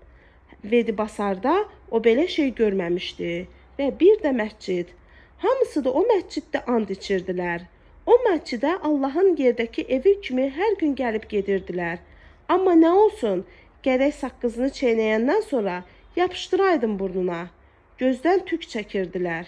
Vedi Basarda o belə şey görməmişdi və bir də məscid. Hamısı da o məsciddə and içirdilər. O məscidə Allahın yerdəki evi kimi hər gün gəlib gedirdilər. Amma nə olsun, gərək saqqızını çeynəyəndən sonra yapışdıraydım burnuna. Gözdən tük çəkirdilər.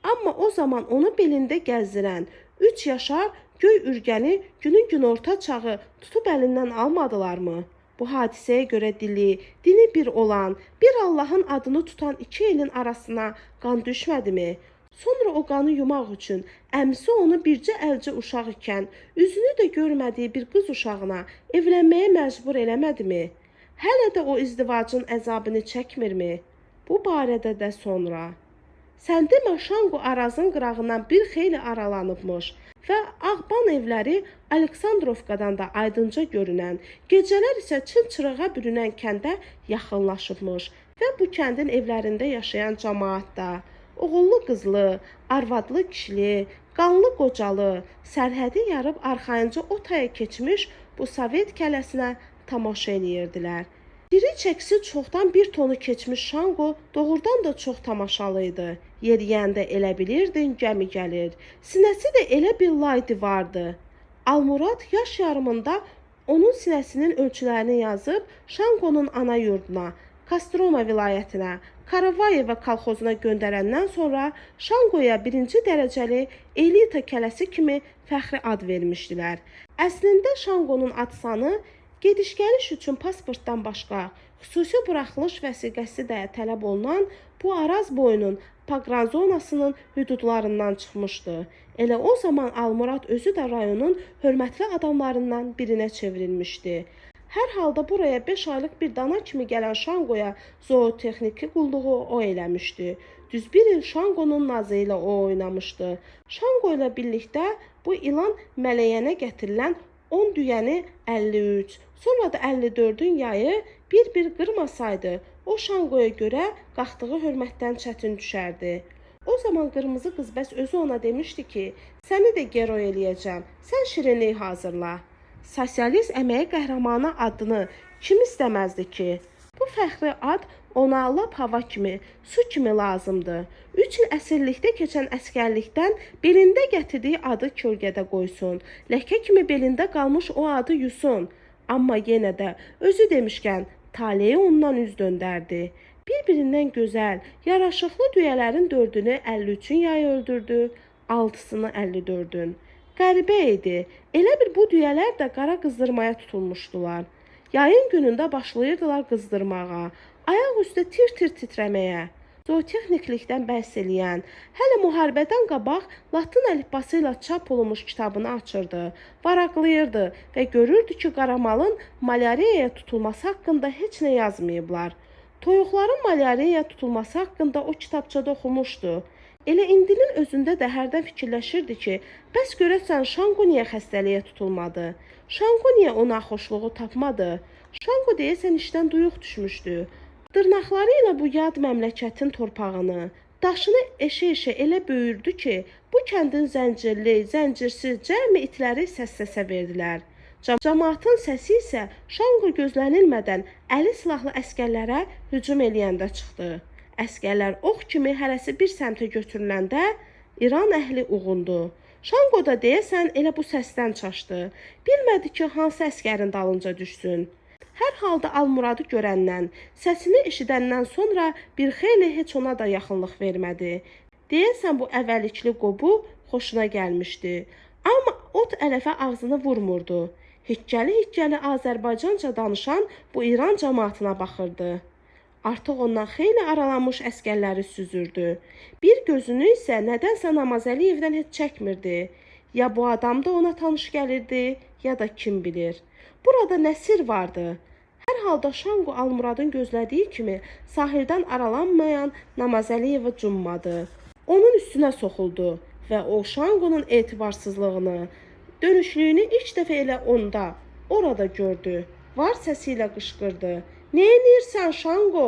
Amma o zaman onu belində gəzdirən 3 yaşar göy ürgəni günün günorta çağı tutub əlindən almadılarmı? Bu hadisəyə görə dini bir olan, bir Allahın adını tutan iki elin arasına qan düşmədimi? Sonra o qanı yumaq üçün əmisi onu bircə əlcə uşaq ikən, üzünü də görmədiyi bir qız uşağına evlənməyə məcbur eləmədimi? Hələ də o izdivacın əzabını çəkmirmi? Bu barədə də sonra. Sən demə Şanqo Arazın qırağından bir xeyli aralanıbmış və Ağban evləri Aleksandrovkadan da aydınca görünən, gecələr isə çın-çırığa bürünən kəndə yaxınlaşıbmış və bu kəndin evlərində yaşayan cəmaət da, oğullu qızlı, arvadlı kişili, qanlı qocalı, sərhədi yarıb arxayınca o taya keçmiş bu Sovet kələsinə tamaşa eləyirdilər. Diri çəksi çoxdan bir tonu keçmiş Şanqo doğrudan da çox tamaşalı idi. Yeriyəndə elə bilirdin gəmi gəlir. Sinəsi də elə bir lay divardı. Almurad yaş yarımında onun sinəsinin ölçülərini yazıb Şanqonun ana yurduna, Kostroma vilayətinə, Karavayeva kolxozuna göndərəndən sonra Şanqoya 1-ci dərəcəli elita kələsi kimi fəxri ad vermişdilər. Əslində Şanqonun ad sanı gediş-gəliş üçün pasportdan başqa xüsusi buraxılış vəsiqəsi də tələb olunan bu Araz boyunun paqranzonasının hüdudlarından çıxmışdı. Elə o zaman Almurad özü də rayonun hörmətli adamlarından birinə çevrilmişdi. Hər halda buraya 5 aylıq bir dana kimi gələn Şanqoya zootexniki qulluğu o eləmişdi. Düz bir il Şanqonun nazı ilə o oynamışdı. Şanqo ilə birlikdə bu ilan mələyənə gətirilən 10 düyəni 53, sonra da 54-ün yayı bir-bir qırmasaydı, o Şanqoya görə qalxdığı hörmətdən çətin düşərdi. O zaman qırmızı qızbəs özü ona demişdi ki, səni də gero eləyəcəm, sən şirinlik hazırla. Sosialist əməyi qəhrəmanı adını kim istəməzdi ki? Bu fəxri ad ona lap hava kimi, su kimi lazımdır. 3 il əsirlikdə keçən əskərlikdən belində gətirdiyi adı kölgədə qoysun. Ləkə kimi belində qalmış o adı yusun. Amma yenə də özü demişkən taleyi ondan üz döndərdi. Bir-birindən gözəl, yaraşıqlı düyələrin 4-ünü 53-ün yayı öldürdü, 6-sını 54-ün. Qəribə idi. Elə bir bu düyələr də qara qızdırmaya tutulmuşdular. Yayın günündə başlayırdılar qızdırmağa, ayaq üstə tir-tir titrəməyə. Zootexniklikdən bəhs eləyən, hələ müharibədən qabaq Latın əlifbası ilə çap olunmuş kitabını açırdı, varaqlayırdı və görürdü ki, qaramalın malyariyaya tutulması haqqında heç nə yazmayıblar. Toyuqların malyariyaya tutulması haqqında o kitabçada oxumuşdu. Elə indinin özündə də hərdən fikirləşirdi ki, bəs görəsən Şanqo niyə xəstəliyə tutulmadı? Şanqo niyə o naxoşluğu tapmadı? Şanqo deyəsən işdən duyuq düşmüşdü. Dırnaqları ilə bu yad məmləkətin torpağını, daşını eşə-eşə elə böyürdü ki, bu kəndin zəncirli, zəncirsiz cəmi itləri səs-səsə verdilər. Cəmaatın səsi isə Şanqo gözlənilmədən əli silahlı əskərlərə hücum eləyəndə çıxdı. Əskərlər ox kimi hərəsi bir səmtə götürüləndə İran əhli uğundu. Şanqo da deyəsən elə bu səsdən çaşdı. Bilmədi ki, hansı əskərin dalınca düşsün. Hər halda Almuradı görəndən, səsini eşidəndən sonra bir xeyli heç ona da yaxınlıq vermədi. Deyəsən bu əvvəlikli qobu xoşuna gəlmişdi. Amma ot ələfə ağzını vurmurdu. Hiccəli-hiccəli Azərbaycanca danışan bu İran cəmaatına baxırdı. Artıq ondan xeyli aralanmış əskərləri süzürdü. Bir gözünü isə nədənsə Namazəliyevdən heç çəkmirdi. Ya bu adam da ona tanış gəlirdi, ya da kim bilir. Burada nə sir vardı? Hər halda Şanqo Almuradın gözlədiyi kimi sahildən aralanmayan Namazəliyeva cummadı. Onun üstünə soxuldu və o Şanqonun etibarsızlığını, dönüşlüyünü ilk dəfə elə onda, orada gördü. Var səsi ilə qışqırdı. Nə edirsən Şanqo?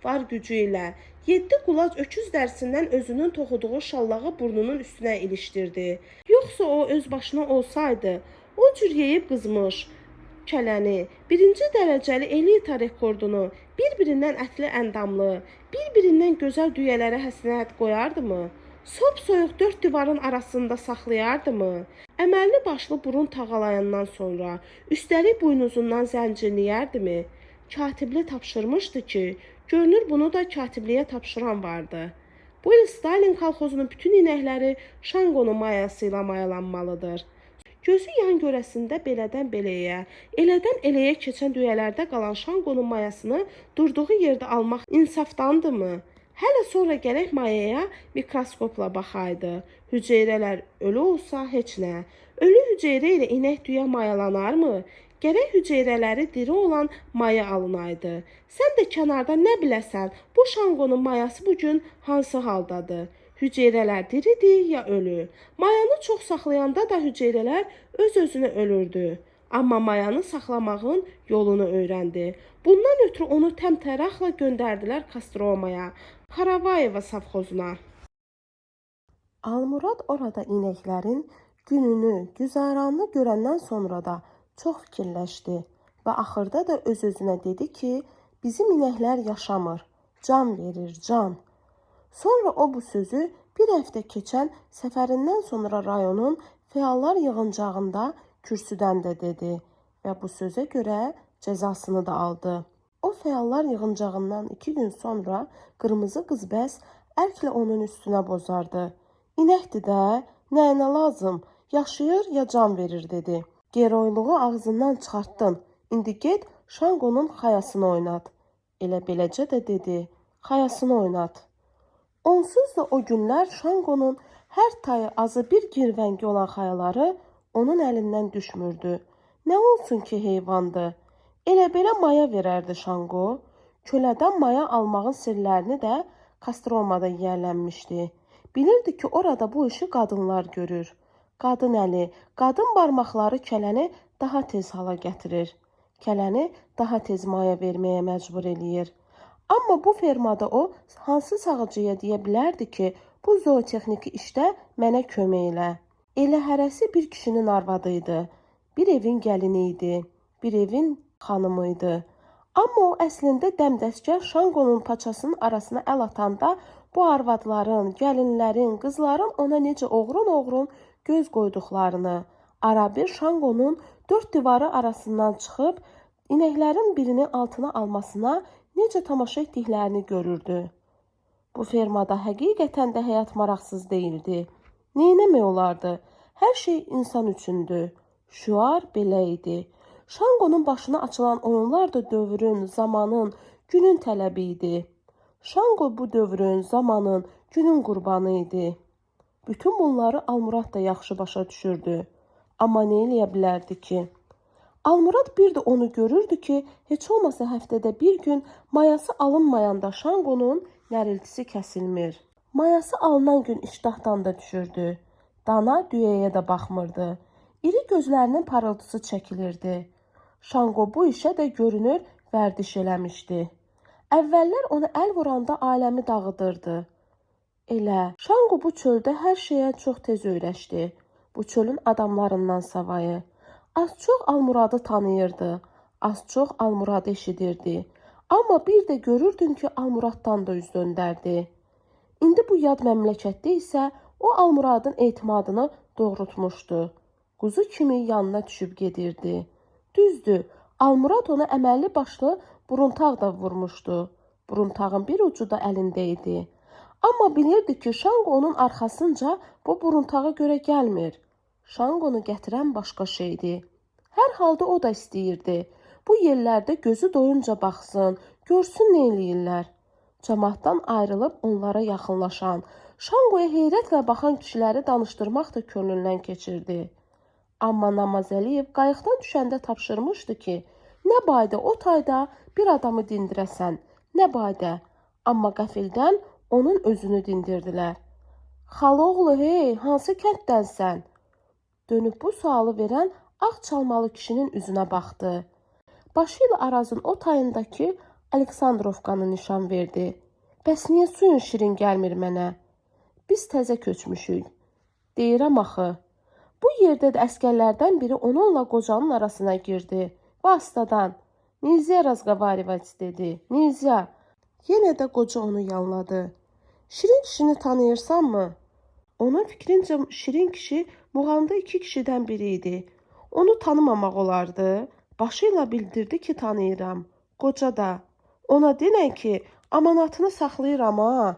Var gücü ilə 7 qulac öküz dərsindən özünün toxuduğu şallağı burnunun üstünə ilişdirdi. Yoxsa o öz başına olsaydı, o cür yeyib qızmış, Kələni, birinci dərəcəli elita rekordunu, bir-birindən ətli əndamlı, bir-birindən gözəl düyələrə həsənət qoyardımı? Sop-soyuq dörd divarın arasında saxlayardımı? Əməlli başlı burun tağalayandan sonra, üstəlik buynuzundan zəncirləyərdimi? Katibli tapşırmışdı ki, görünür bunu da katibliyə tapşıran vardı. Bu il Stalin kolxozunun bütün inəkləri Şanqonun mayası ilə mayalanmalıdır. Gözü yan görəsində belədən beləyə, elədən eləyə keçən düyələrdə qalan Şanqonun mayasını durduğu yerdə almaq insafdandırmı? Hələ sonra gərək mayaya mikroskopla baxaydı. Hüceyrələr ölü olsa heç nə. Ölü hüceyrə ilə inək düyə mayalanarmı? Gərək hüceyrələri diri olan maya alınaydı. Sən də kənarda nə biləsən, bu Şanqonun mayası bugün hansı haldadır? Hüceyrələr diridir ya ölü. Mayanı çox saxlayanda da hüceyrələr öz-özünə ölürdü. Amma mayanı saxlamağın yolunu öyrəndi. Bundan ötürü onu təmtəraqla göndərdilər Kostromaya, Karavayeva savxozuna. Almurad orada inəklərin gününü, güzaranını görəndən sonra da çox fikirləşdi və axırda da öz-özünə dedi ki, bizim inəklər yaşamır, can verir, can. Sonra o bu sözü bir həftə keçən səfərindən sonra rayonun fəallar yığıncağında kürsüdən də dedi və bu sözə görə cəzasını da aldı. O fəallar yığıncağından 2 gün sonra qırmızı qızbəz ərklə onun üstünə bozardı. İnəkdir də, nəyinə lazım, yaşayır ya can verir dedi. Geroyluğu ağzından çıxartdın, indi get Şanqonun xayasını oynat. Elə beləcə də dedi, xayasını oynat. Onsuz da o günlər Şanqonun hər tayı azı bir girvəngi olan xayaları onun əlindən düşmürdü. Nə olsun ki heyvandır. Elə belə maya verərdi Şanqo. Kölədən maya almağın sirlərini də Kostromada yiyələnmişdi. Bilirdi ki orada bu işi qadınlar görür. Qadın əli, qadın barmaqları kələni daha tez hala gətirir. Kələni daha tez maya verməyə məcbur eləyir. Amma bu fermada o hansı sağıcıya deyə bilərdi ki, bu zootexniki işdə mənə kömək elə. Elə hərəsi bir kişinin arvadı idi, bir evin gəlini idi, bir evin xanımı idi. Amma o əslində dəmdəstgər Şanqonun paçasının arasına əl atanda bu arvadların, gəlinlərin, qızların ona necə oğrun-oğrun göz qoyduqlarını, arabir Şanqonun dörd divarı arasından çıxıb inəklərin birini altına almasına necə tamaşa etdiklərini görürdü. Bu fermada həqiqətən də həyat maraqsız deyildi. Neynəmək olardı? Hər şey insan üçündür. Şüar belə idi. Şanqonun başına açılan oyunlar da dövrün, zamanın, günün tələbi idi. Şanqo bu dövrün, zamanın, günün qurbanı idi. Bütün bunları Almurad da yaxşı başa düşürdü. Amma nə eləyə bilərdi ki? Almurad bir də onu görürdü ki, heç olmasa həftədə bir gün mayası alınmayanda Şanqonun nəriltisi kəsilmir. Mayası alınan gün iştahdan da düşürdü. Dana düyəyə də baxmırdı. İri gözlərinin parıltısı çəkilirdi. Şanqo bu işə də görünür vərdiş eləmişdi. Əvvəllər onu əl vuranda aləmi dağıdırdı. Elə, Şanqo bu çöldə hər şeyə çox tez öyrəşdi. Bu çölün adamlarından savayı. Az-çox Almuradı tanıyırdı, az-çox Almuradı eşidirdi. Amma bir də görürdün ki, Almuraddan da üz döndərdi. İndi bu yad məmləkətdə isə o Almuradın etimadını doğrultmuşdu. Quzu kimi yanına düşüb gedirdi. Düzdür, Almurad ona əməlli başlı buruntaq da vurmuşdu. Buruntağın bir ucu da əlində idi. Amma bilirdi ki, Şanqo onun arxasınca bu buruntağa görə gəlmir. Şanqonu gətirən başqa şeydir. Hər halda o da istəyirdi. Bu yerlərdə gözü doyunca baxsın, görsün nə eləyirlər. Cəmaatdan ayrılıb onlara yaxınlaşan, Şanqoya heyrətlə baxan kişiləri danışdırmaq da könlündən keçirdi. Amma Namazəliyev qayıqdan düşəndə tapşırmışdı ki, nə bayda o tayda bir adamı dindirəsən, nə bayda. Amma qəfildən onun özünü dindirdilər. Xaloğlu, hey, hansı kənddənsən? Dönüb bu sualı verən ağ çalmalı kişinin üzünə baxdı. Başı ilə Arazın o tayındakı Aleksandrovkanı nişan verdi. Bəs niyə suyun şirin gəlmir mənə? Biz təzə köçmüşük. Deyirəm axı. Bu yerdə də əskərlərdən biri onunla qocanın arasına girdi. Vastadan. Nельзя разговаривать dedi. Nельзя. Yenə də qoca onu yanladı. Şirin kişini tanıyırsanmı? Onun fikrincə Şirin kişi muğamda iki kişidən biri idi. Onu tanımamaq olardı. Başı ilə bildirdi ki, tanıyıram. Qoca da. Ona denən ki, amanatını saxlayıram ha.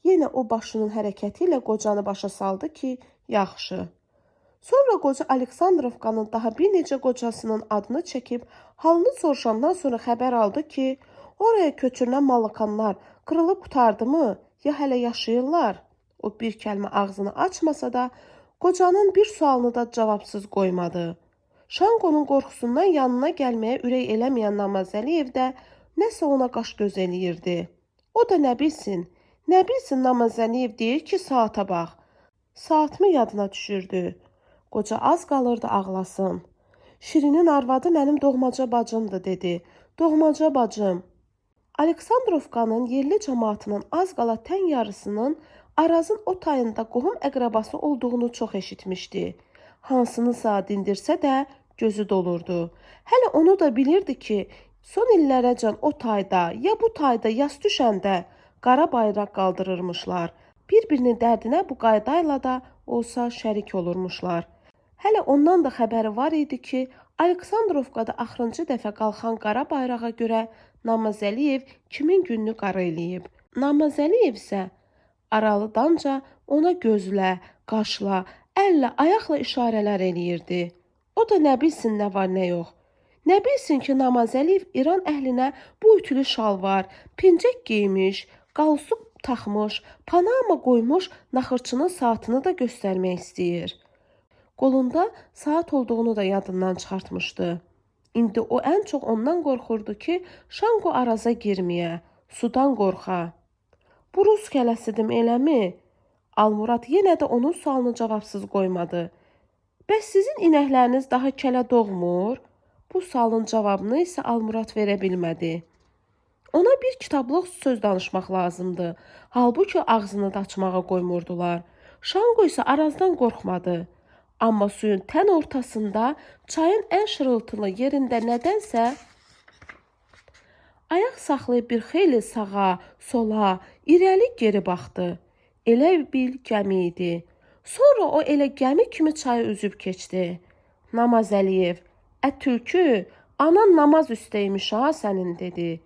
Yenə o başının hərəkəti ilə qocanı başa saldı ki, yaxşı. Sonra qoca Aleksandrovkanın daha bir neçə qocasının adını çəkib, halını soruşandan sonra xəbər aldı ki, oraya köçürülən malakanlar qırılıb qurtardımı, ya hələ yaşayırlar? O bir kəlmə ağzını açmasa da, qocanın bir sualını da cavabsız qoymadı. Şanqonun qorxusundan yanına gəlməyə ürək eləməyən Namazəliyev də nəsə ona qaş göz eləyirdi. O da nə bilsin Namazəliyev deyir ki, saata bax. Saatımı yadına düşürdü. Qoca az qalırdı ağlasın. Şirinin arvadı mənim doğmaca bacımdır, dedi. Doğmaca bacım. Aleksandrovkanın yerli cəmaatının az qala tən yarısının Arazın o tayında qohum əqrabası olduğunu çox eşitmişdi. Hansınısa dindirsə də gözü dolurdu. Hələ onu da bilirdi ki, son illərəcən o tayda, ya bu tayda yas düşəndə qara bayraq qaldırırmışlar. Bir-birinin dərdinə bu qaydayla da olsa şərik olurmuşlar. Hələ ondan da xəbəri var idi ki, Aleksandrovkada axırıncı dəfə qalxan qara bayrağa görə Namazəliyev kimin gününü qara eləyib. Namazəliyev isə aralıdanca ona gözlə, qaşla, əllə, ayaqla işarələr eləyirdi. O da nə bilsin nə var nə yox. Nə bilsin ki, Namazəliyev İran əhlinə bu ütülü şalvar, pincək giymiş, qalsuq taxmış, panama qoymuş naxırçının saatını da göstərmək istəyir. Qolunda saat olduğunu da yadından çıxartmışdı. İndi o ən çox ondan qorxurdu ki, Şanqo Araza girməyə, sudan qorxa. Bu rus kələsidim, eləmi? Almurad yenə də onun sualını cavabsız qoymadı. Bəs sizin inəkləriniz daha kələ doğmur? Bu sualın cavabını isə Almurad verə bilmədi. Ona bir kitablıq söz danışmaq lazımdı. Halbuki ağzını da açmağa qoymurdular. Şanqo isə Arazdan qorxmadı. Amma suyun tən ortasında, çayın ən şırıltılı yerində nədənsə ayaq saxlayıb bir xeyli sağa, sola, irəli geri baxdı. Elə bil gəmi idi. Sonra o elə gəmi kimi çayı üzüb keçdi. Namazəliyev, tülkü, anan namaz üstəymiş ha sənin, dedi.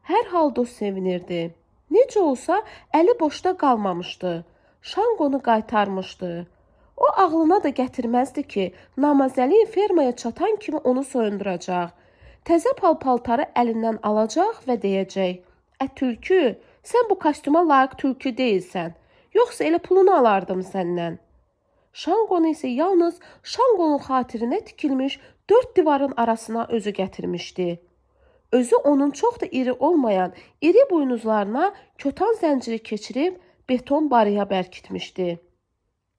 Hər halda o sevinirdi. Necə olsa əli boşda qalmamışdı. Şanqonu qaytarmışdı. O ağlına da gətirməzdi ki, Namazəliyev fermaya çatan kimi onu soyunduracaq. Təzə paltarı əlindən alacaq və deyəcək. Tülkü, sən bu kostyuma layiq tülkü deyilsən. Yoxsa elə pulunu alardım səndən. Şanqonu isə yalnız Şanqonun xatirinə tikilmiş 4 divarın arasına özü gətirmişdi. Özü onun çox da iri olmayan iri buynuzlarına kötan zənciri keçirib beton barıya bərkitmişdi.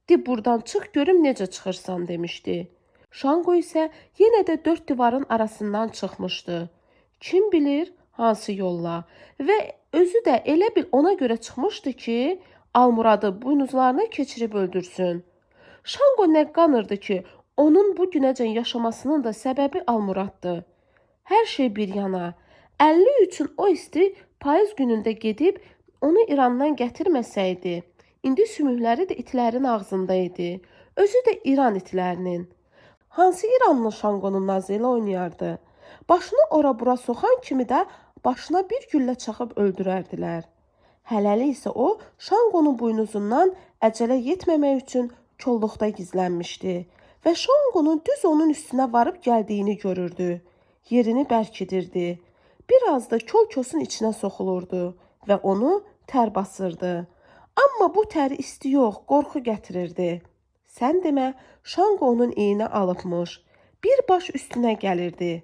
Di buradan çıx görüm necə çıxırsan, demişdi. Şanqo isə yenə də 4 divarın arasından çıxmışdı. Kim bilir hansı yolla və özü də elə bil ona görə çıxmışdı ki, Almuradı buynuzlarına keçirib öldürsün. Şanqo nə qanırdı ki, onun bu günəcən yaşamasının da səbəbi Almuraddır. Hər şey bir yana. 50 üçün o isti payız günündə gedib onu İrandan gətirməsəydi, indi sümükləri də itlərin ağzında idi. Özü də İran itlərinin. Hansı İranlı Şanqonun nazı ilə oynayardı? Başını ora-bura soxan kimi də başına bir güllə çaxıb öldürərdilər. Hələlik isə o, Şanqonun buynuzundan əcələ yetməmək üçün kolluqda gizlənmişdi və Şanqonun düz onun üstünə varıb gəldiyini görürdü. Yerini bərkidirdi. Biraz da kol-kosun içinə soxulurdu və onu tər basırdı. Amma bu təri isti yox, qorxu gətirirdi. Sən demə, Şanqo onun iynə alıbmış. Bir baş üstünə gəlirdi.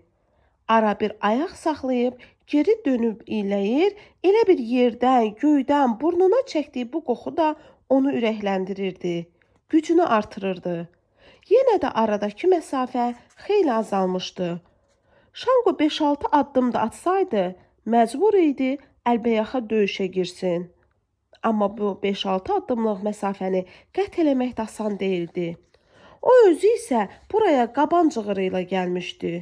Ara bir ayaq saxlayıb, geri dönüb iyləyir, elə bir yerdən, göydən, burnuna çəkdiyi bu qoxu da onu ürəkləndirirdi. Gücünü artırırdı. Yenə də aradakı məsafə xeyli azalmışdı. Şanqo 5-6 addım da atsaydı, məcbur idi əlbəyaxa döyüşə girsin. Amma bu 5-6 addımlıq məsafəni qət eləmək də asan deyildi. O özü isə buraya qaban cığırı ilə gəlmişdi.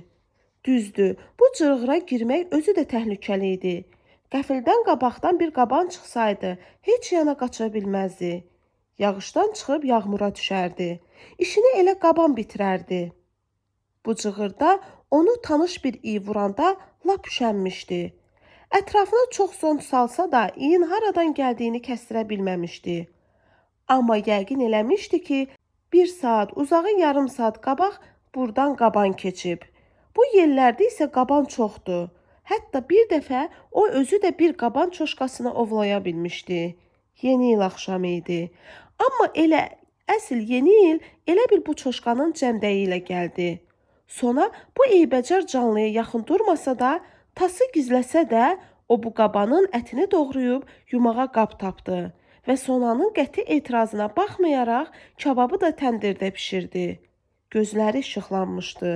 Düzdür, bu cırğıra girmək özü də təhlükəli idi. Qəfildən qabaqdan bir qaban çıxsaydı, heç yana qaça bilməzdi. Yağışdan çıxıb yağmura düşərdi. İşini elə qaban bitirərdi. Bu cığırda onu tanış bir iyi vuranda lap üşənmişdi. Ətrafına çox zond salsa da iyin haradan gəldiyini kəstirə bilməmişdi. Amma yəqin eləmişdi ki, 1 saat, uzağı yarım saat qabaq buradan qaban keçib. Bu yerlərdə isə qaban çoxdur. Hətta bir dəfə o özü də bir qaban çoşkasını ovlaya bilmişdi. Yeni il axşamı idi. Amma əsl yeni il elə bil bu çoşkanın cəmdəyi ilə gəldi. Sona bu eybəcər canlıya yaxın durmasa da, tası gizləsə də, o bu qabanın ətini doğrayıb yumağa qab tapdı və Sonanın qəti etirazına baxmayaraq kababı da təndirdə pişirdi. Gözləri işıqlanmışdı.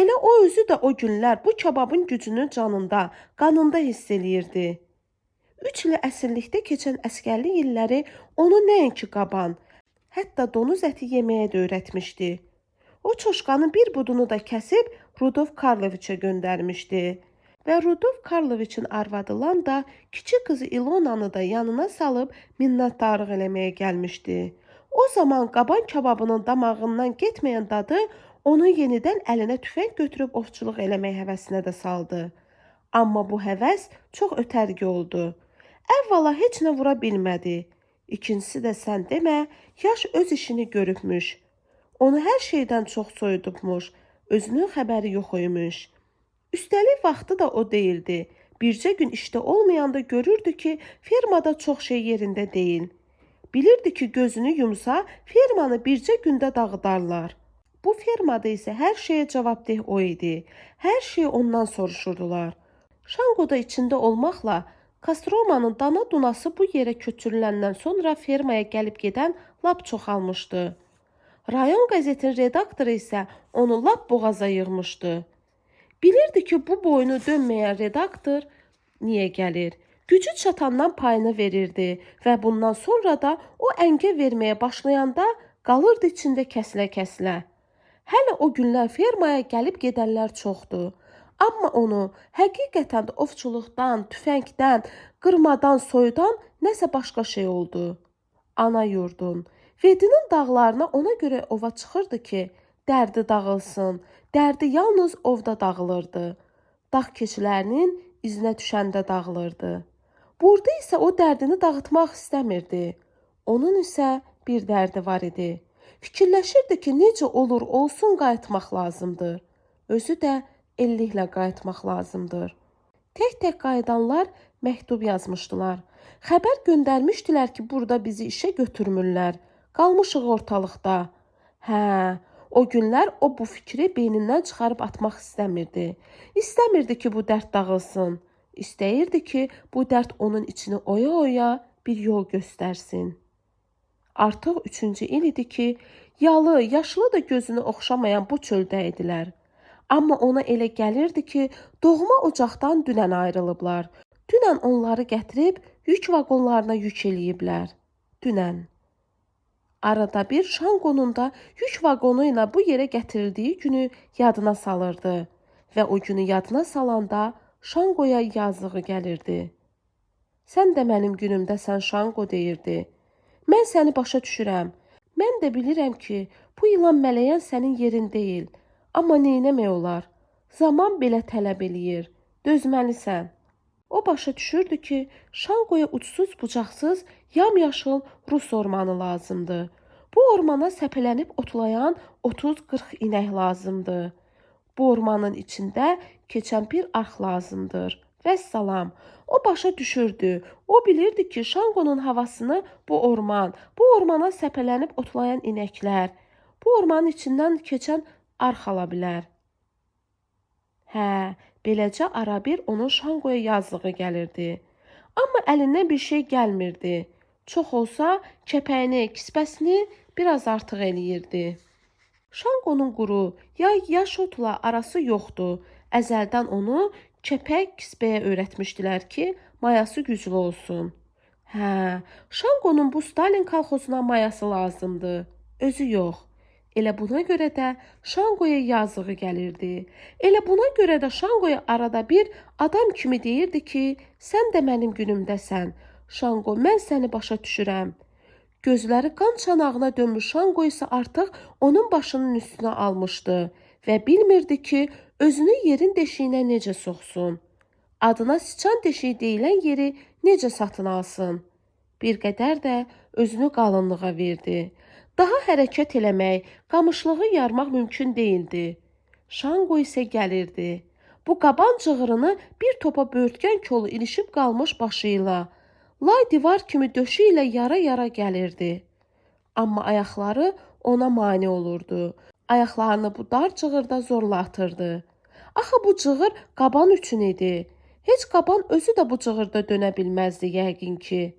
Elə o özü də o günlər bu kababın gücünü canında, qanında hiss eləyirdi. 3 il əsirlikdə keçən əskərlik illəri onu nəinki qaban, hətta donuz əti yeməyə də öyrətmişdi. O çoşkanın bir budunu da kəsib Rudolf Karloviçə göndərmişdi. Və Rudolf Karloviçin arvadı Landa kiçik qızı İlonanı da yanına salıb minnətdarlıq eləməyə gəlmişdi. O zaman qaban kababının damağından getməyən dadı onu yenidən əlinə tüfəng götürüb ovçuluq eləmək həvəsinə də saldı. Amma bu həvəs çox ötərgi oldu. Əvvəla heç nə vura bilmədi. İkincisi də sən demə, yaş öz işini görübmüş. Onu hər şeydən çox soyudubmuş, özünün xəbəri yox imiş. Üstəlik vaxtı da o deyildi. Bircə gün işdə olmayanda görürdü ki, fermada çox şey yerində deyil. Bilirdi ki, gözünü yumsa, fermanı bircə gündə dağıdarlar. Bu fermada isə hər şeyə cavabdeh o idi. Hər şeyi ondan soruşurdular. Şanqoda içində olmaqla, Kastromanın dana dunası bu yerə köçürüləndən sonra fermaya gəlib gedən lap çoxalmışdı. Rayon qəzetin redaktoru isə onu lap boğaza yığmışdı. Bilirdi ki, bu boynu dönməyən redaktor niyə gəlir? Gücü çatandan payını verirdi və bundan sonra da o əngə verməyə başlayanda qalırdı içində kəsilə-kəsilə. Hələ o günlər fermaya gəlib gedənlər çoxdur. Amma onu həqiqətən də ovçuluqdan, tüfəngdən, qırmadan, soyudan nəsə başqa şey oldu. Ana yurdun, Vedinin dağlarına ona görə ova çıxırdı ki, dərdi dağılsın. Dərdi yalnız ovda dağılırdı. Dağ keçilərinin izinə düşəndə dağılırdı. Burada isə o dərdini dağıtmaq istəmirdi. Onun isə bir dərdi var idi. Fikirləşirdi ki, necə olur olsun qayıtmaq lazımdır. Özü də illiklə qayıtmaq lazımdır. Tək-tək qayıdanlar məktub yazmışdılar. Xəbər göndərmişdilər ki, burada bizi işə götürmürlər. Qalmışıq ortalıqda. Hə, o günlər o bu fikri beynindən çıxarıb atmaq istəmirdi. İstəmirdi ki, bu dərd dağılsın. İstəyirdi ki, bu dərd onun içini oya-oya bir yol göstərsin. Artıq 3-cü il idi ki, yalı, yaşlı da gözünü oxşamayan bu çöldə idilər. Amma ona elə gəlirdi ki, doğma ocaqdan dünən ayrılıblar. Dünən onları gətirib yük vaqonlarına yük eləyiblər. Dünən. Arada bir Şanqonun da yük vaqonu ilə bu yerə gətirildiyi günü yadına salırdı. Və o günü yadına salanda Şanqoya yazığı gəlirdi. Sən də mənim günümdəsən Şanqo deyirdi. Mən səni başa düşürəm. Mən də bilirəm ki, bu ilan mələyən sənin yerin deyil. Amma neynəmək olar? Zaman belə tələb eləyir. Dözməlisən. O başa düşürdü ki, Şanqoya uçsuz bucaqsız yamyaşıl Rus ormanı lazımdır. Bu ormana səpələnib otlayan 30-40 inək lazımdır. Bu ormanın içində keçən bir arx lazımdır. Vəssalam. O başa düşürdü. O bilirdi ki, Şanqonun havasını bu ormana səpələnib otlayan inəklər, bu ormanın içindən keçən arx ala bilər. Hə, beləcə ara bir onun Şanqoya yazlığı gəlirdi. Amma əlindən bir şey gəlmirdi. Çox olsa kəpəyini, kispəsini biraz artıq eləyirdi. Şanqonun quru, yaş otla arası yoxdur. Əzəldən onu kəpək kisbəyə öyrətmişdilər ki, mayası güclü olsun. Hə, Şanqonun bu Stalin kolxozuna mayası lazımdır. Özü yox. Elə buna görə də Şanqoya yazığı gəlirdi. Elə buna görə də Şanqoya arada bir adam kimi deyirdi ki, sən də mənim günümdəsən. Şanqo, mən səni başa düşürəm. Gözləri qan çanağına dönmüş Şanqo isə artıq onun başının üstünə almışdı və bilmirdi ki, özünü yerin deşiyinə necə soxsun. Adına sıçan deşiyi deyilən yeri necə satın alsın. Bir qədər də özünü qalınlığa verdi. Daha hərəkət eləmək, qamışlığı yarmaq mümkün değildi. Şanqo isə gəlirdi. Bu qaban cığırını bir topa böğürtgen kolu ilişib qalmış başı ilə, lay divar kimi döşü ilə yara-yara gəlirdi. Amma ayaqları ona mane olurdu. Ayaqlarını bu dar cığırda zorla atırdı. Axı bu cığır qaban üçün idi. Heç qaban özü də bu cığırda dönə bilməzdi yəqin ki.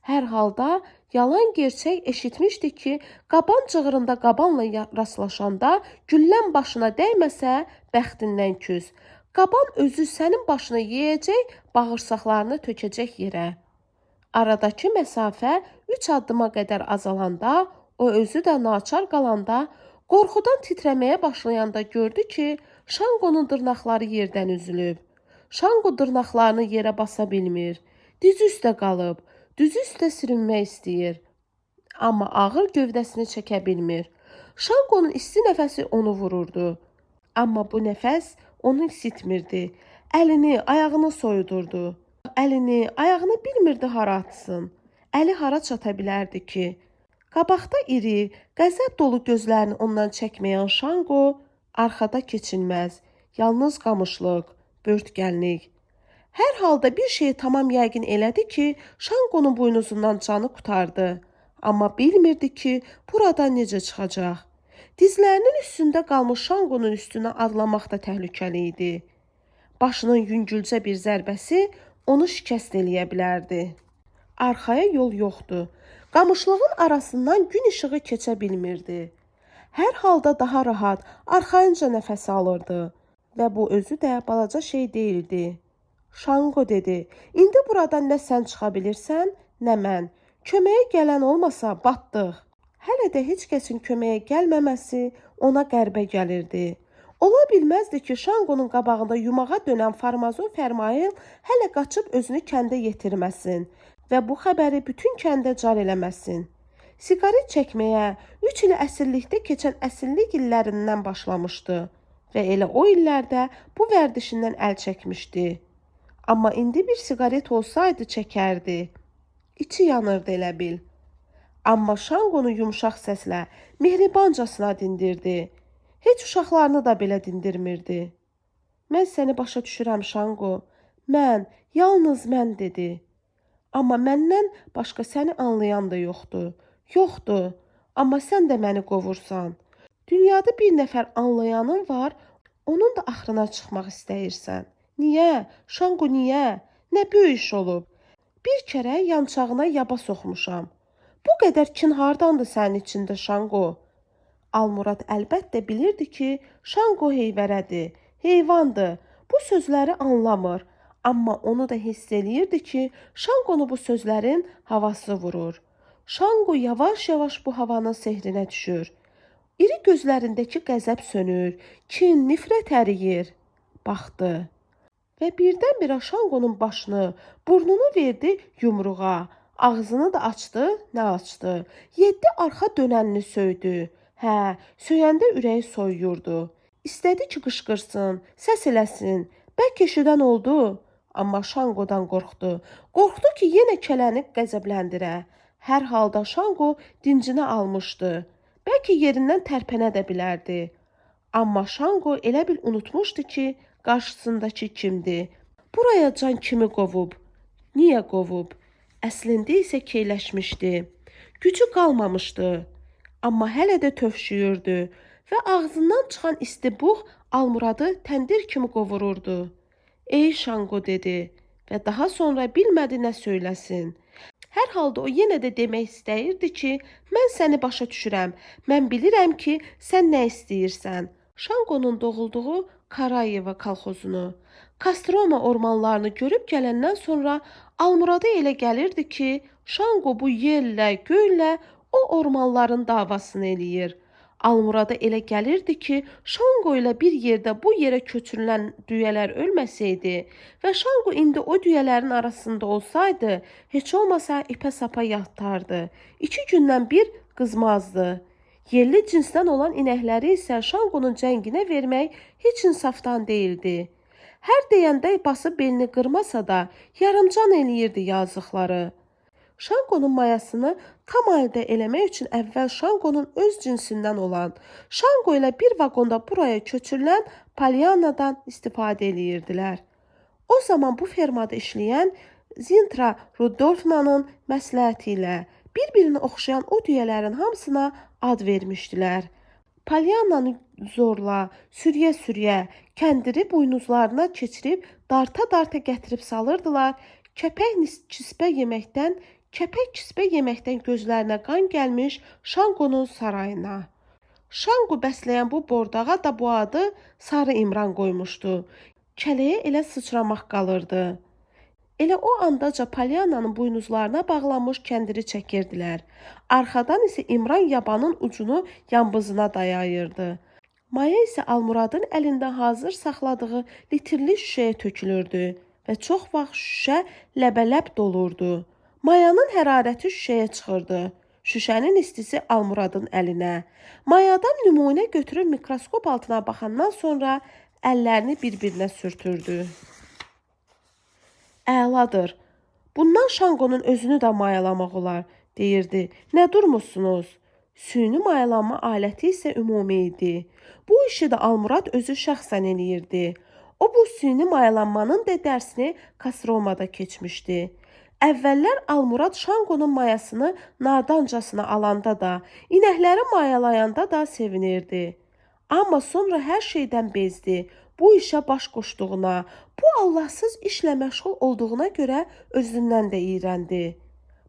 Hər halda yalan gerçək eşitmişdi ki, qaban cığırında qabanla rastlaşanda güllən başına dəyməsə bəxtindən küs. Qaban özü sənin başını yeyəcək, bağırsaqlarını tökəcək yerə. Aradakı məsafə 3 addıma qədər azalanda, o özü də naçar qalanda, qorxudan titrəməyə başlayanda gördü ki, Şanqonun dırnaqları yerdən üzülüb. Şanqo dırnaqlarını yerə basa bilmir. Diz üstə qalıb, düz üstə sürünmək istəyir. Amma ağır gövdəsini çəkə bilmir. Şanqonun isti nəfəsi onu vururdu. Amma bu nəfəs onu isitmirdi. Əlini, ayağını soyudurdu. Əlini, ayağını bilmirdi hara atsın. Əli hara çata bilərdi ki? Qabaqda iri, qəzəb dolu gözlərini ondan çəkməyən Şanqo, arxada keçilməz, yalnız qamışlıq, böğürtgenlik. Hər halda bir şeyi tamam yəqin elədi ki, Şanqonun buynuzundan canı qurtardı. Amma bilmirdi ki, buradan necə çıxacaq. Dizlərinin üstündə qalmış Şanqonun üstünə adlamaq da təhlükəli idi. Başının yüngülcə bir zərbəsi onu şikəst eləyə bilərdi. Arxaya yol yoxdur. Qamışlığın arasından gün işığı keçə bilmirdi. Hər halda daha rahat, arxayınca nəfəs alırdı və bu özü də balaca şey deyildi. Şanqo dedi, indi buradan nə sən çıxa bilirsən, nə mən. Köməyə gələn olmasa batdıq. Hələ də heç kəsin köməyə gəlməməsi ona qəribə gəlirdi. Ola bilməzdi ki, Şanqonun qabağında yumağa dönən farmazon Fərmail hələ qaçıb özünü kəndə yetirməsin və bu xəbəri bütün kəndə car eləməsin. Siqaret çəkməyə 3 il əsirlikdə keçən əsirlik illərindən başlamışdı və elə o illərdə bu vərdişindən əl çəkmişdi. Amma indi bir siqaret olsaydı çəkərdi. İçi yanırdı elə bil. Amma Şanqonu yumşaq səslə, mehribancasına dindirdi. Heç uşaqlarını da belə dindirmirdi. Mən səni başa düşürəm Şanqo. Mən, yalnız mən dedi. Amma məndən başqa səni anlayan da yoxdur. Yoxdur, amma sən də məni qovursan. Dünyada bir nəfər anlayanın var, onun da axırına çıxmaq istəyirsən. Niyə? Şanqo, niyə? Nə böyük iş olub? Bir kərə yançağına yaba soxmuşam. Bu qədər kin hardandır sənin içində Şanqo? Almurad əlbəttə bilirdi ki, Şanqo heyvərədir, heyvandır. Bu sözləri anlamır. Amma onu da hiss eləyirdi ki, Şanqonu bu sözlərin havası vurur. Şanqo yavaş-yavaş bu havanın sehrinə düşür. İri gözlərindəki qəzəb sönür, kin, nifrət əriyir. Baxdı və birdən-birə Şanqonun başını, burnunu verdi yumruğa, ağzını da açdı, nə açdı? 7 arxa dönənini söydü. Hə, söyəndə ürəyi soyuyurdu. İstədi ki, qışqırsın, səs eləsin. Bəlkə eşidən oldu. Amma Şanqodan qorxdu. Qorxdu ki, yenə kələni qəzəbləndirə. Hər halda Şanqo dincini almışdı. Bəlkə yerindən tərpənə də bilərdi. Amma Şanqo elə bil unutmuşdu ki, qarşısındakı kimdir. Buraya can kimi qovub? Niyə qovub? Əslində isə keyləşmişdi. Gücü qalmamışdı. Amma hələ də tövşüyürdü və ağzından çıxan isti bux Almuradı təndir kimi qovururdu. Ey Şanqo dedi və daha sonra bilmədi nə söyləsin. Hər halda o yenə də demək istəyirdi ki, mən səni başa düşürəm, mən bilirəm ki, sən nə istəyirsən. Şanqonun doğulduğu Karayeva kolxozunu, Kostroma ormanlarını görüb gələndən sonra Almurada elə gəlirdi ki, Şanqo bu yerlə, göylə o ormanların davasını eləyir. Almurada elə gəlirdi ki, Şanqo ilə bir yerdə bu yerə köçürülən düyələr ölməsəydi və Şanqo indi o düyələrin arasında olsaydı, heç olmasa ipə sapa yatardı. 2 gündən bir qızmazdı. Yerli cinsdən olan inəkləri isə Şanqonun cənginə vermək heç insafdan deyildi. Hər deyəndə basıb belini qırmasa da, yarımcan eləyirdi yazıqları. Şanqonun mayasını tam əldə eləmək üçün əvvəl Şanqonun öz cinsindən olan, Şanqo ilə bir vaqonda buraya köçürülən Polyanadan istifadə eləyirdilər. O zaman bu fermada işləyən Zintra Rudolfnanın məsləhəti ilə bir-birinə oxşayan o düyələrin hamısına ad vermişdilər. Polyananı zorla, sürüyə-sürüyə, kəndiri buynuzlarına keçirib, darta-darta gətirib salırdılar. Kəpək-kispə yeməkdən gözlərinə qan gəlmiş Şanqonun sarayına. Şanqo bəsləyən bu bordağa da bu adı Sarı İmran qoymuşdu. Kələyə elə sıçramaq qalırdı. Elə o andaca Polyananın buynuzlarına bağlanmış kəndiri çəkirdilər. Arxadan isə İmran yabanın ucunu yambızına dayayırdı. Maya isə Almuradın əlində hazır saxladığı litrli şüşəyə tökülürdü və çox vaxt şüşə ləbələb dolurdu. Mayanın hərarəti şüşəyə çıxırdı. Şüşənin istisi Almuradın əlinə. Mayadan nümunə götürür mikroskop altına baxandan sonra əllərini bir-birinə sürtürdü. Əladır. Bundan Şanqonun özünü də mayalamaq olar, deyirdi. Nə durmuşsunuz? Süni mayalanma aləti isə ümumi idi. Bu işi də Almurad özü şəxsən eləyirdi. O bu süni mayalanmanın da dərsini Kostromada keçmişdi. Əvvəllər Almurad Şanqonun mayasını nadancasına alanda da, inəkləri mayalayanda da sevinirdi. Amma sonra hər şeydən bezdi. Bu işə baş qoşduğuna, bu Allahsız işlə məşğul olduğuna görə özündən də iyrəndi.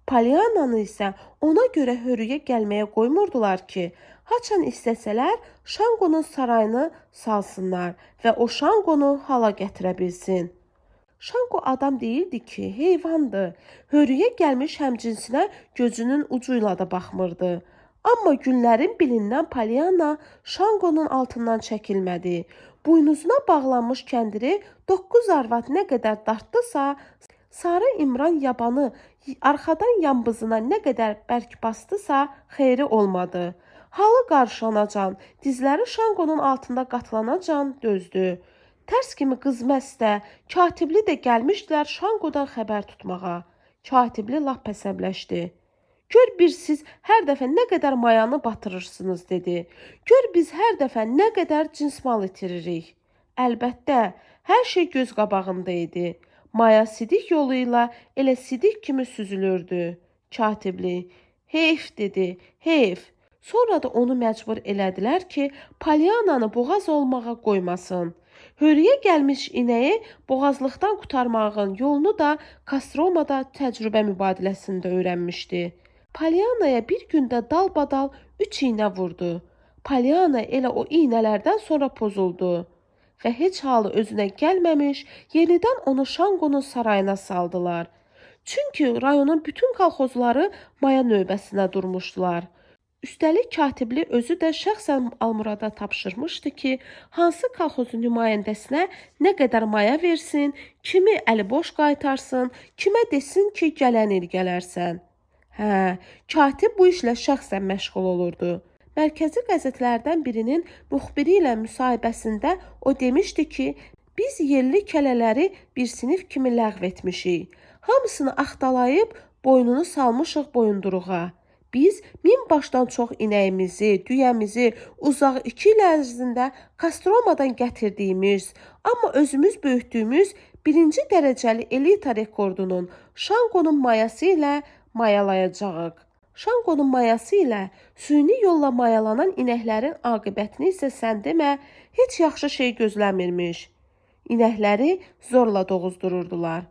Polyananı isə ona görə hörüyə gəlməyə qoymurdular ki, haçan istəsələr Şanqonun sarayını salsınlar və o Şanqonu hala gətirə bilsin. Şanqo adam deyildi ki, heyvandı. Hörüyə gəlmiş həmcinsinə gözünün ucuyla da baxmırdı. Amma günlərin bilindən Polyana Şanqonun altından çəkilmədi. Buynuzuna bağlanmış kəndiri 9 arvad nə qədər dartdısa, Sarı İmran yabanı arxadan yambızına nə qədər bərk basdısa, xeyri olmadı. Halı qarşılanacan, dizləri Şanqonun altında qatlanacan dözdü. Tərs kimi qız məstə, katibli də gəlmişdilər Şanqodan xəbər tutmağa. Katibli lap əsəbləşdi. Gör bir siz hər dəfə nə qədər mayanı batırırsınız, dedi. Gör biz hər dəfə nə qədər cins mal itiririk. Əlbəttə, hər şey göz qabağında idi. Maya sidik yolu ilə elə sidik kimi süzülürdü. Katibli, heyf dedi, heyf. Sonra da onu məcbur elədilər ki, Polyananı boğaz olmağa qoymasın. Hörüyə gəlmiş inəyi boğazlıqdan qurtarmağın yolunu da Kostromada təcrübə mübadiləsində öyrənmişdi. Polyanaya bir gündə dalbadal 3 iynə vurdu. Polyana elə o iynələrdən sonra pozuldu və heç halı özünə gəlməmiş, yenidən onu Şanqonun sarayına saldılar. Çünki rayonun bütün kolxozları maya növbəsinə durmuşdular. Üstəlik katibli özü də şəxsən Almurada tapşırmışdı ki, hansı kolxozun nümayəndəsinə nə qədər maya versin, kimi əli boş qaytarsın, kimə desin ki, gələn il gələrsən. Katib bu işlə şəxsən məşğul olurdu. Mərkəzi qəzetlərdən birinin müxbiri ilə müsahibəsində o demişdi ki, biz yerli kələləri bir sinif kimi ləğv etmişik. Hamısını axtalayıb boynunu salmışıq boyunduruğa. Biz 1000 başdan çox inəyimizi, düyəmizi uzaq 2 il ərzində Kostromadan gətirdiyimiz, amma özümüz böyütdüyümüz 1-ci dərəcəli elita rekordunun Şanqonun mayası ilə mayalayacağıq. Şanqonun mayası ilə süni yolla mayalanan inəklərin aqibətini isə sən demə, heç yaxşı şey gözləmirmiş. İnəkləri zorla doğuzdururdular.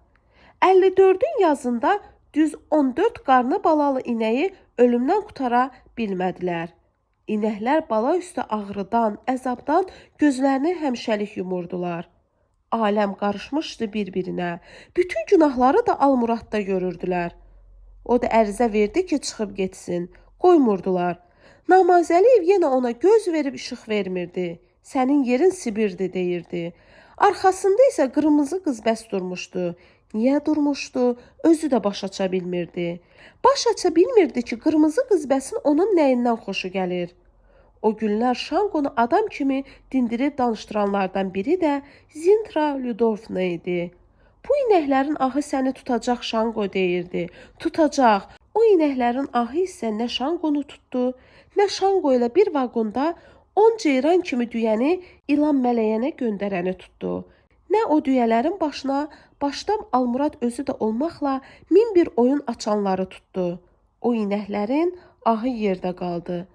54-ün yazında düz 14 qarnı balalı inəyi ölümdən qutara bilmədilər. İnəklər bala üstə ağrıdan, əzabdan gözlərini həmişəlik yumurdular. Aləm qarışmışdı bir-birinə. Bütün günahları da Almuradda görürdülər. O da ərizə verdi ki, çıxıb getsin. Qoymurdular. Namazəliyev yenə ona göz verib işıq vermirdi. Sənin yerin Sibirdir deyirdi. Arxasında isə qırmızı qız bəs durmuşdu. Niyə durmuşdu? Özü də baş aça bilmirdi. Baş aça bilmirdi ki, qırmızı qız bəsin onun nəyindən xoşu gəlir. O günlər Şanqonu adam kimi dindirib danışdıranlardan biri də Zintra Ludovna idi. Bu inəklərin ahı səni tutacaq Şanqo deyirdi. Tutacaq. O inəklərin ahı isə nə Şanqonu tutdu, nə Şanqo ilə bir vaqonda 10 ceyran kimi düyəni ilan mələyənə göndərəni tutdu. Nə o düyələrin başına başdan Almurad özü də olmaqla min bir oyun açanları tutdu. O inəklərin ahı yerdə qaldı.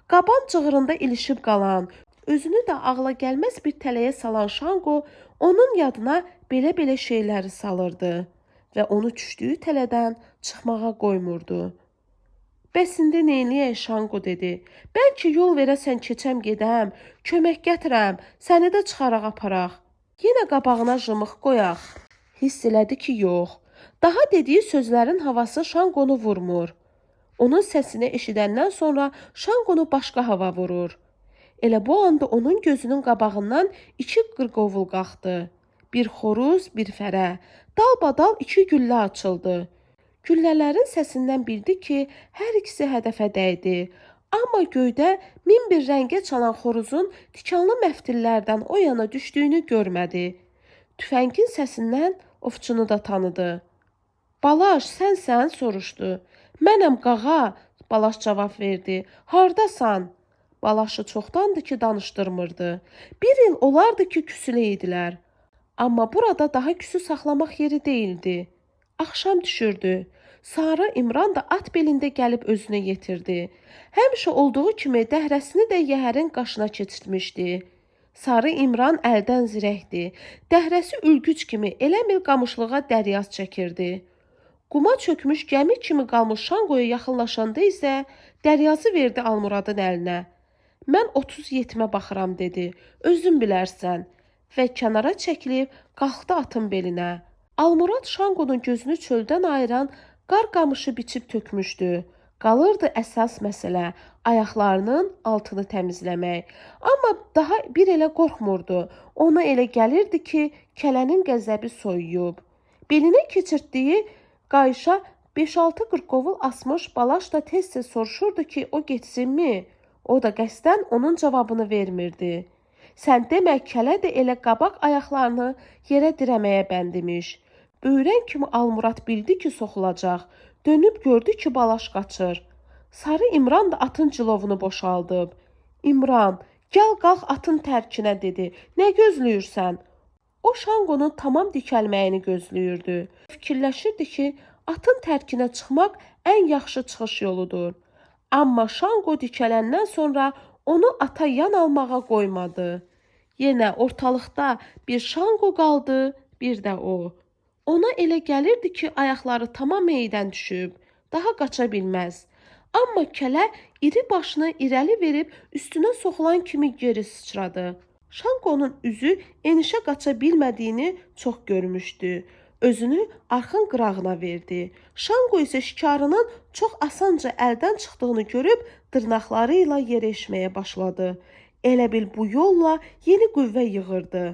Qaban cığırında ilişib qalan, özünü də ağla gəlməz bir tələyə salan Şanqo onun yadına belə-belə şeyləri salırdı və onu düşdüyü tələdən çıxmağa qoymurdu. Bəs indi neyləyək Şanqo dedi. Bəlkə yol verəsən keçəm gedəm, kömək gətirəm, səni də çıxaraq aparaq. Yenə qabağına jımıq qoyaq. Hiss elədi ki, yox. Daha dediyi sözlərin havası Şanqonu vurmur. Onun səsini eşidəndən sonra Şanqonu başqa hava vurur. Elə bu anda onun gözünün qabağından 2 qırqovul qalxdı. Bir xoruz, bir fərə. Dalbadal 2 güllə açıldı. Güllələrin səsindən bildi ki, hər ikisi hədəfə dəydi. Amma göydə min bir rəngə çalan xoruzun tikanlı məftillərdən o yana düşdüyünü görmədi. Tüfəngin səsindən ovçunu da tanıdı. Balaş, sənsən? Soruşdu. Mənəm qağa, Balaş cavab verdi. Hardasan? Balaşı çoxdandır ki, danışdırmırdı. Bir il olardı ki, küsülü idilər. Amma burada daha küsü saxlamaq yeri deyildi. Axşam düşürdü. Sarı İmran da at belində gəlib özünü yetirdi. Həmişə olduğu kimi dəhrəsini də yəhərin qaşına keçirtmişdi. Sarı İmran əldən zirəkdi. Dəhrəsi ülgüc kimi elə bil qamışlığa dəryaz çəkirdi. Quma çökmüş gəmi kimi qalmış Şanqoya yaxınlaşanda isə dəryazı verdi Almuradın əlinə. Mən 37-mə baxıram dedi. Özün bilərsən. Və kənara çəkilib qalxdı atın belinə. Almurad Şanqonun gözünü çöldən ayıran qar qamışı biçib tökmüşdü. Qalırdı əsas məsələ, ayaqlarının altını təmizləmək. Amma daha bir elə qorxmurdu. Ona elə gəlirdi ki, kələnin qəzəbi soyuyub. Belinə keçirtdiyi qayışa 5-6 qırqovul asmış Balaş da tez-tez soruşurdu ki, o getsinmi? O da qəsdən onun cavabını vermirdi. Sən demə, kələ də elə qabaq ayaqlarını yerə dirəməyə bəndimiş. Böyrən kimi Almurad bildi ki, soxulacaq. Dönüb gördü ki, Balaş qaçır. Sarı İmran da atın cilovunu boşaldıb. İmran, gəl qalx atın tərkinə dedi. Nə gözləyirsən? O Şanqonun tamam dikəlməyini gözləyirdi. Fikirləşirdi ki, atın tərkinə çıxmaq ən yaxşı çıxış yoludur. Amma Şanqo dikələndən sonra onu ata yan almağa qoymadı. Yenə ortalıqda bir Şanqo qaldı, bir də o. Ona elə gəlirdi ki, ayaqları tamam meydən düşüb, daha qaça bilməz. Amma kələ iri başını irəli verib üstünə soxulan kimi geri sıçradı. Şanqonun üzü enişə qaça bilmədiyini çox görmüşdü. Özünü arxın qırağına verdi. Şanqo isə şikarının çox asanca əldən çıxdığını görüb dırnaqları ilə yerə eşməyə başladı. Elə bil bu yolla yeni qüvvə yığırdı.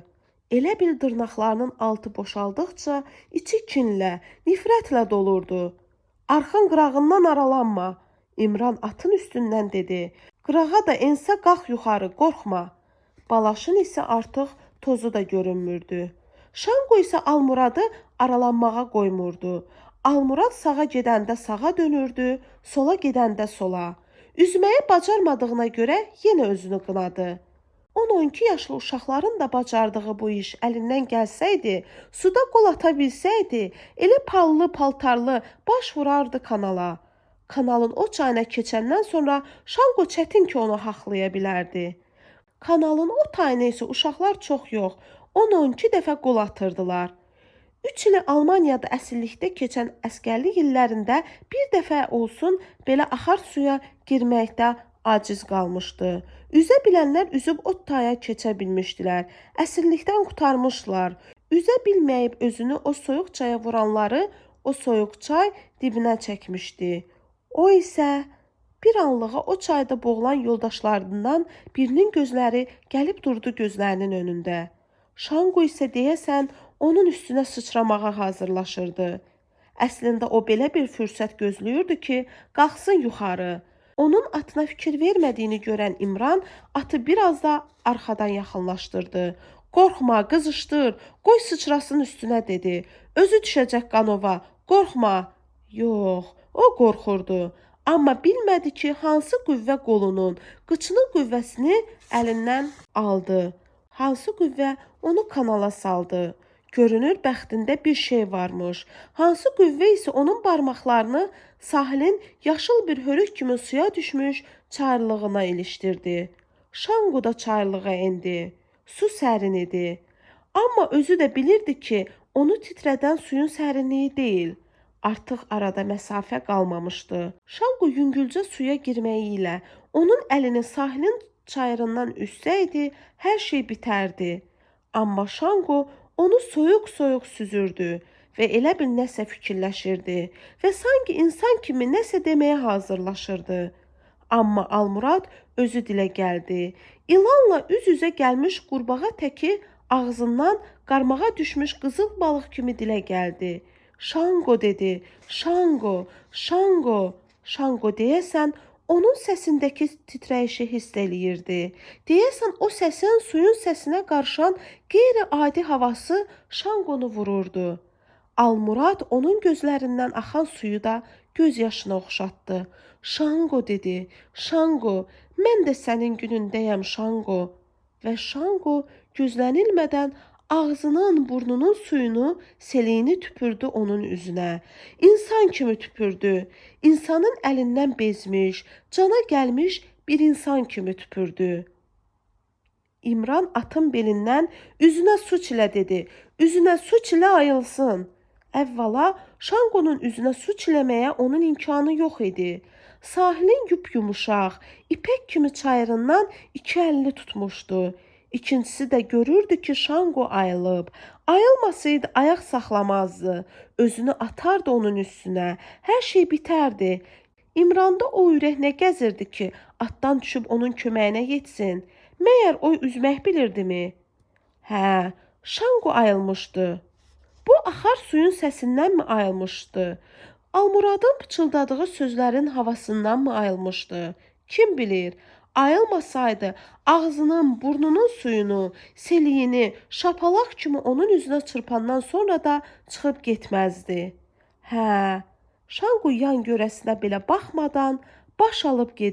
Elə bil dırnaqlarının altı boşaldıqca içi kinlə, nifrətlə dolurdu. Arxın qırağından aralanma, İmran atın üstündən dedi. Qırağa da ensə qalx yuxarı, qorxma. Balaşın isə artıq tozu da görünmürdü. Şanqo isə Almuradı aralanmağa qoymurdu. Almurad sağa gedəndə sağa dönürdü, sola gedəndə sola. Üzməyi bacarmadığına görə yenə özünü qınadı. 10-12 yaşlı uşaqların da bacardığı bu iş əlindən gəlsəydi, suda qol ata bilsəydi, elə pallı paltarlı baş vurardı kanala. Kanalın o çayına keçəndən sonra Şanqo çətin ki onu haqlaya bilərdi. Kanalın o tayına isə uşaqlar çox yox, 10-12 dəfə qol atırdılar. 3 ili Almaniyada əsirlikdə keçən əskərlik illərində bir dəfə olsun belə axar suya girməkdə aciz qalmışdı. Üzə bilənlər üzüb o taya keçə bilmişdilər. Əsirlikdən qurtarmışlar. Üzə bilməyib özünü o soyuq çaya vuranları o soyuq çay dibinə çəkmişdi. O isə Bir anlığa o çayda boğulan yoldaşlarından birinin gözləri gəlib durdu gözlərinin önündə. Şanqu isə deyəsən onun üstünə sıçramağa hazırlaşırdı. Əslində o belə bir fürsət gözləyirdi ki, qalxsın yuxarı. Onun atına fikir vermədiyini görən İmran atı biraz da arxadan yaxınlaşdırdı. Qorxma, qızışdır, qoy sıçrasın üstünə dedi. Özü düşəcək qanova, qorxma. Yox, o qorxurdu. Amma bilmədi ki, hansı qüvvə qolunun, qıçının qüvvəsini əlindən aldı. Hansı qüvvə onu kanala saldı. Görünür, bəxtində bir şey varmış. Hansı qüvvə isə onun barmaqlarını sahilin yaşıl bir hörük kimi suya düşmüş çayırlığına ilişdirdi. Şanqu da çayırlığa endi. Su sərin idi. Amma özü də bilirdi ki, onu titrədən suyun sərinliyi deyil. Artıq arada məsafə qalmamışdı. Şanqu yüngülcə suya girməyi ilə onun əlini sahilin çayırından üssəydi, hər şey bitərdi. Amma Şanqu onu soyuq-soyuq süzürdü və elə bil nəsə fikirləşirdi və sanki insan kimi nəsə deməyə hazırlaşırdı. Amma Almurad özü dilə gəldi. İlanla üz-üzə gəlmiş qurbağa təki ağzından qarmağa düşmüş qızıl balıq kimi dilə gəldi. Şanqo dedi, Şanqo, Şanqo. Şanqo deyəsən onun səsindəki titrəyişi hiss eləyirdi. Deyəsən o səsin suyun səsinə qarışan qeyri-adi havası Şanqonu vururdu. Almurad onun gözlərindən axan suyu da göz yaşına oxşatdı. Şanqo dedi, Şanqo, mən də sənin günündəyəm Şanqo. Və Şanqo gözlənilmədən ağzının, burnunun suyunu, seliyini tüpürdü onun üzünə. İnsan kimi tüpürdü. İnsanın əlindən bezmiş, cana gəlmiş bir insan kimi tüpürdü. İmran atın belindən üzünə su çilə dedi. Üzünə su çilə ayılsın. Əvvəla Şanqonun üzünə su çiləməyə onun imkanı yox idi. Sahilin yumuşaq, ipək kimi çayırından iki əlini tutmuşdu. İkincisi də görürdü ki, Şanqo ayılıb. Ayılmasaydı ayaq saxlamazdı. Özünü atardı onun üstünə. Hər şey bitərdi. İmranda o ürək nə gəzirdi ki, atdan düşüb onun köməyinə yetsin. Məyər o üzmək bilirdimi? Hə, Şanqo ayılmışdı. Bu axar suyun səsindənmi ayılmışdı? Almuradın pıçıldadığı sözlərin havasındanmı ayılmışdı? Kim bilir? Ayılmasaydı ağzının, burnunun suyunu, seliyini şapalaq kimi onun üzünə çırpandan sonra da çıxıb getməzdi. Hə, Şanqu yan görəsinə belə baxmadan baş alıb gedirdi.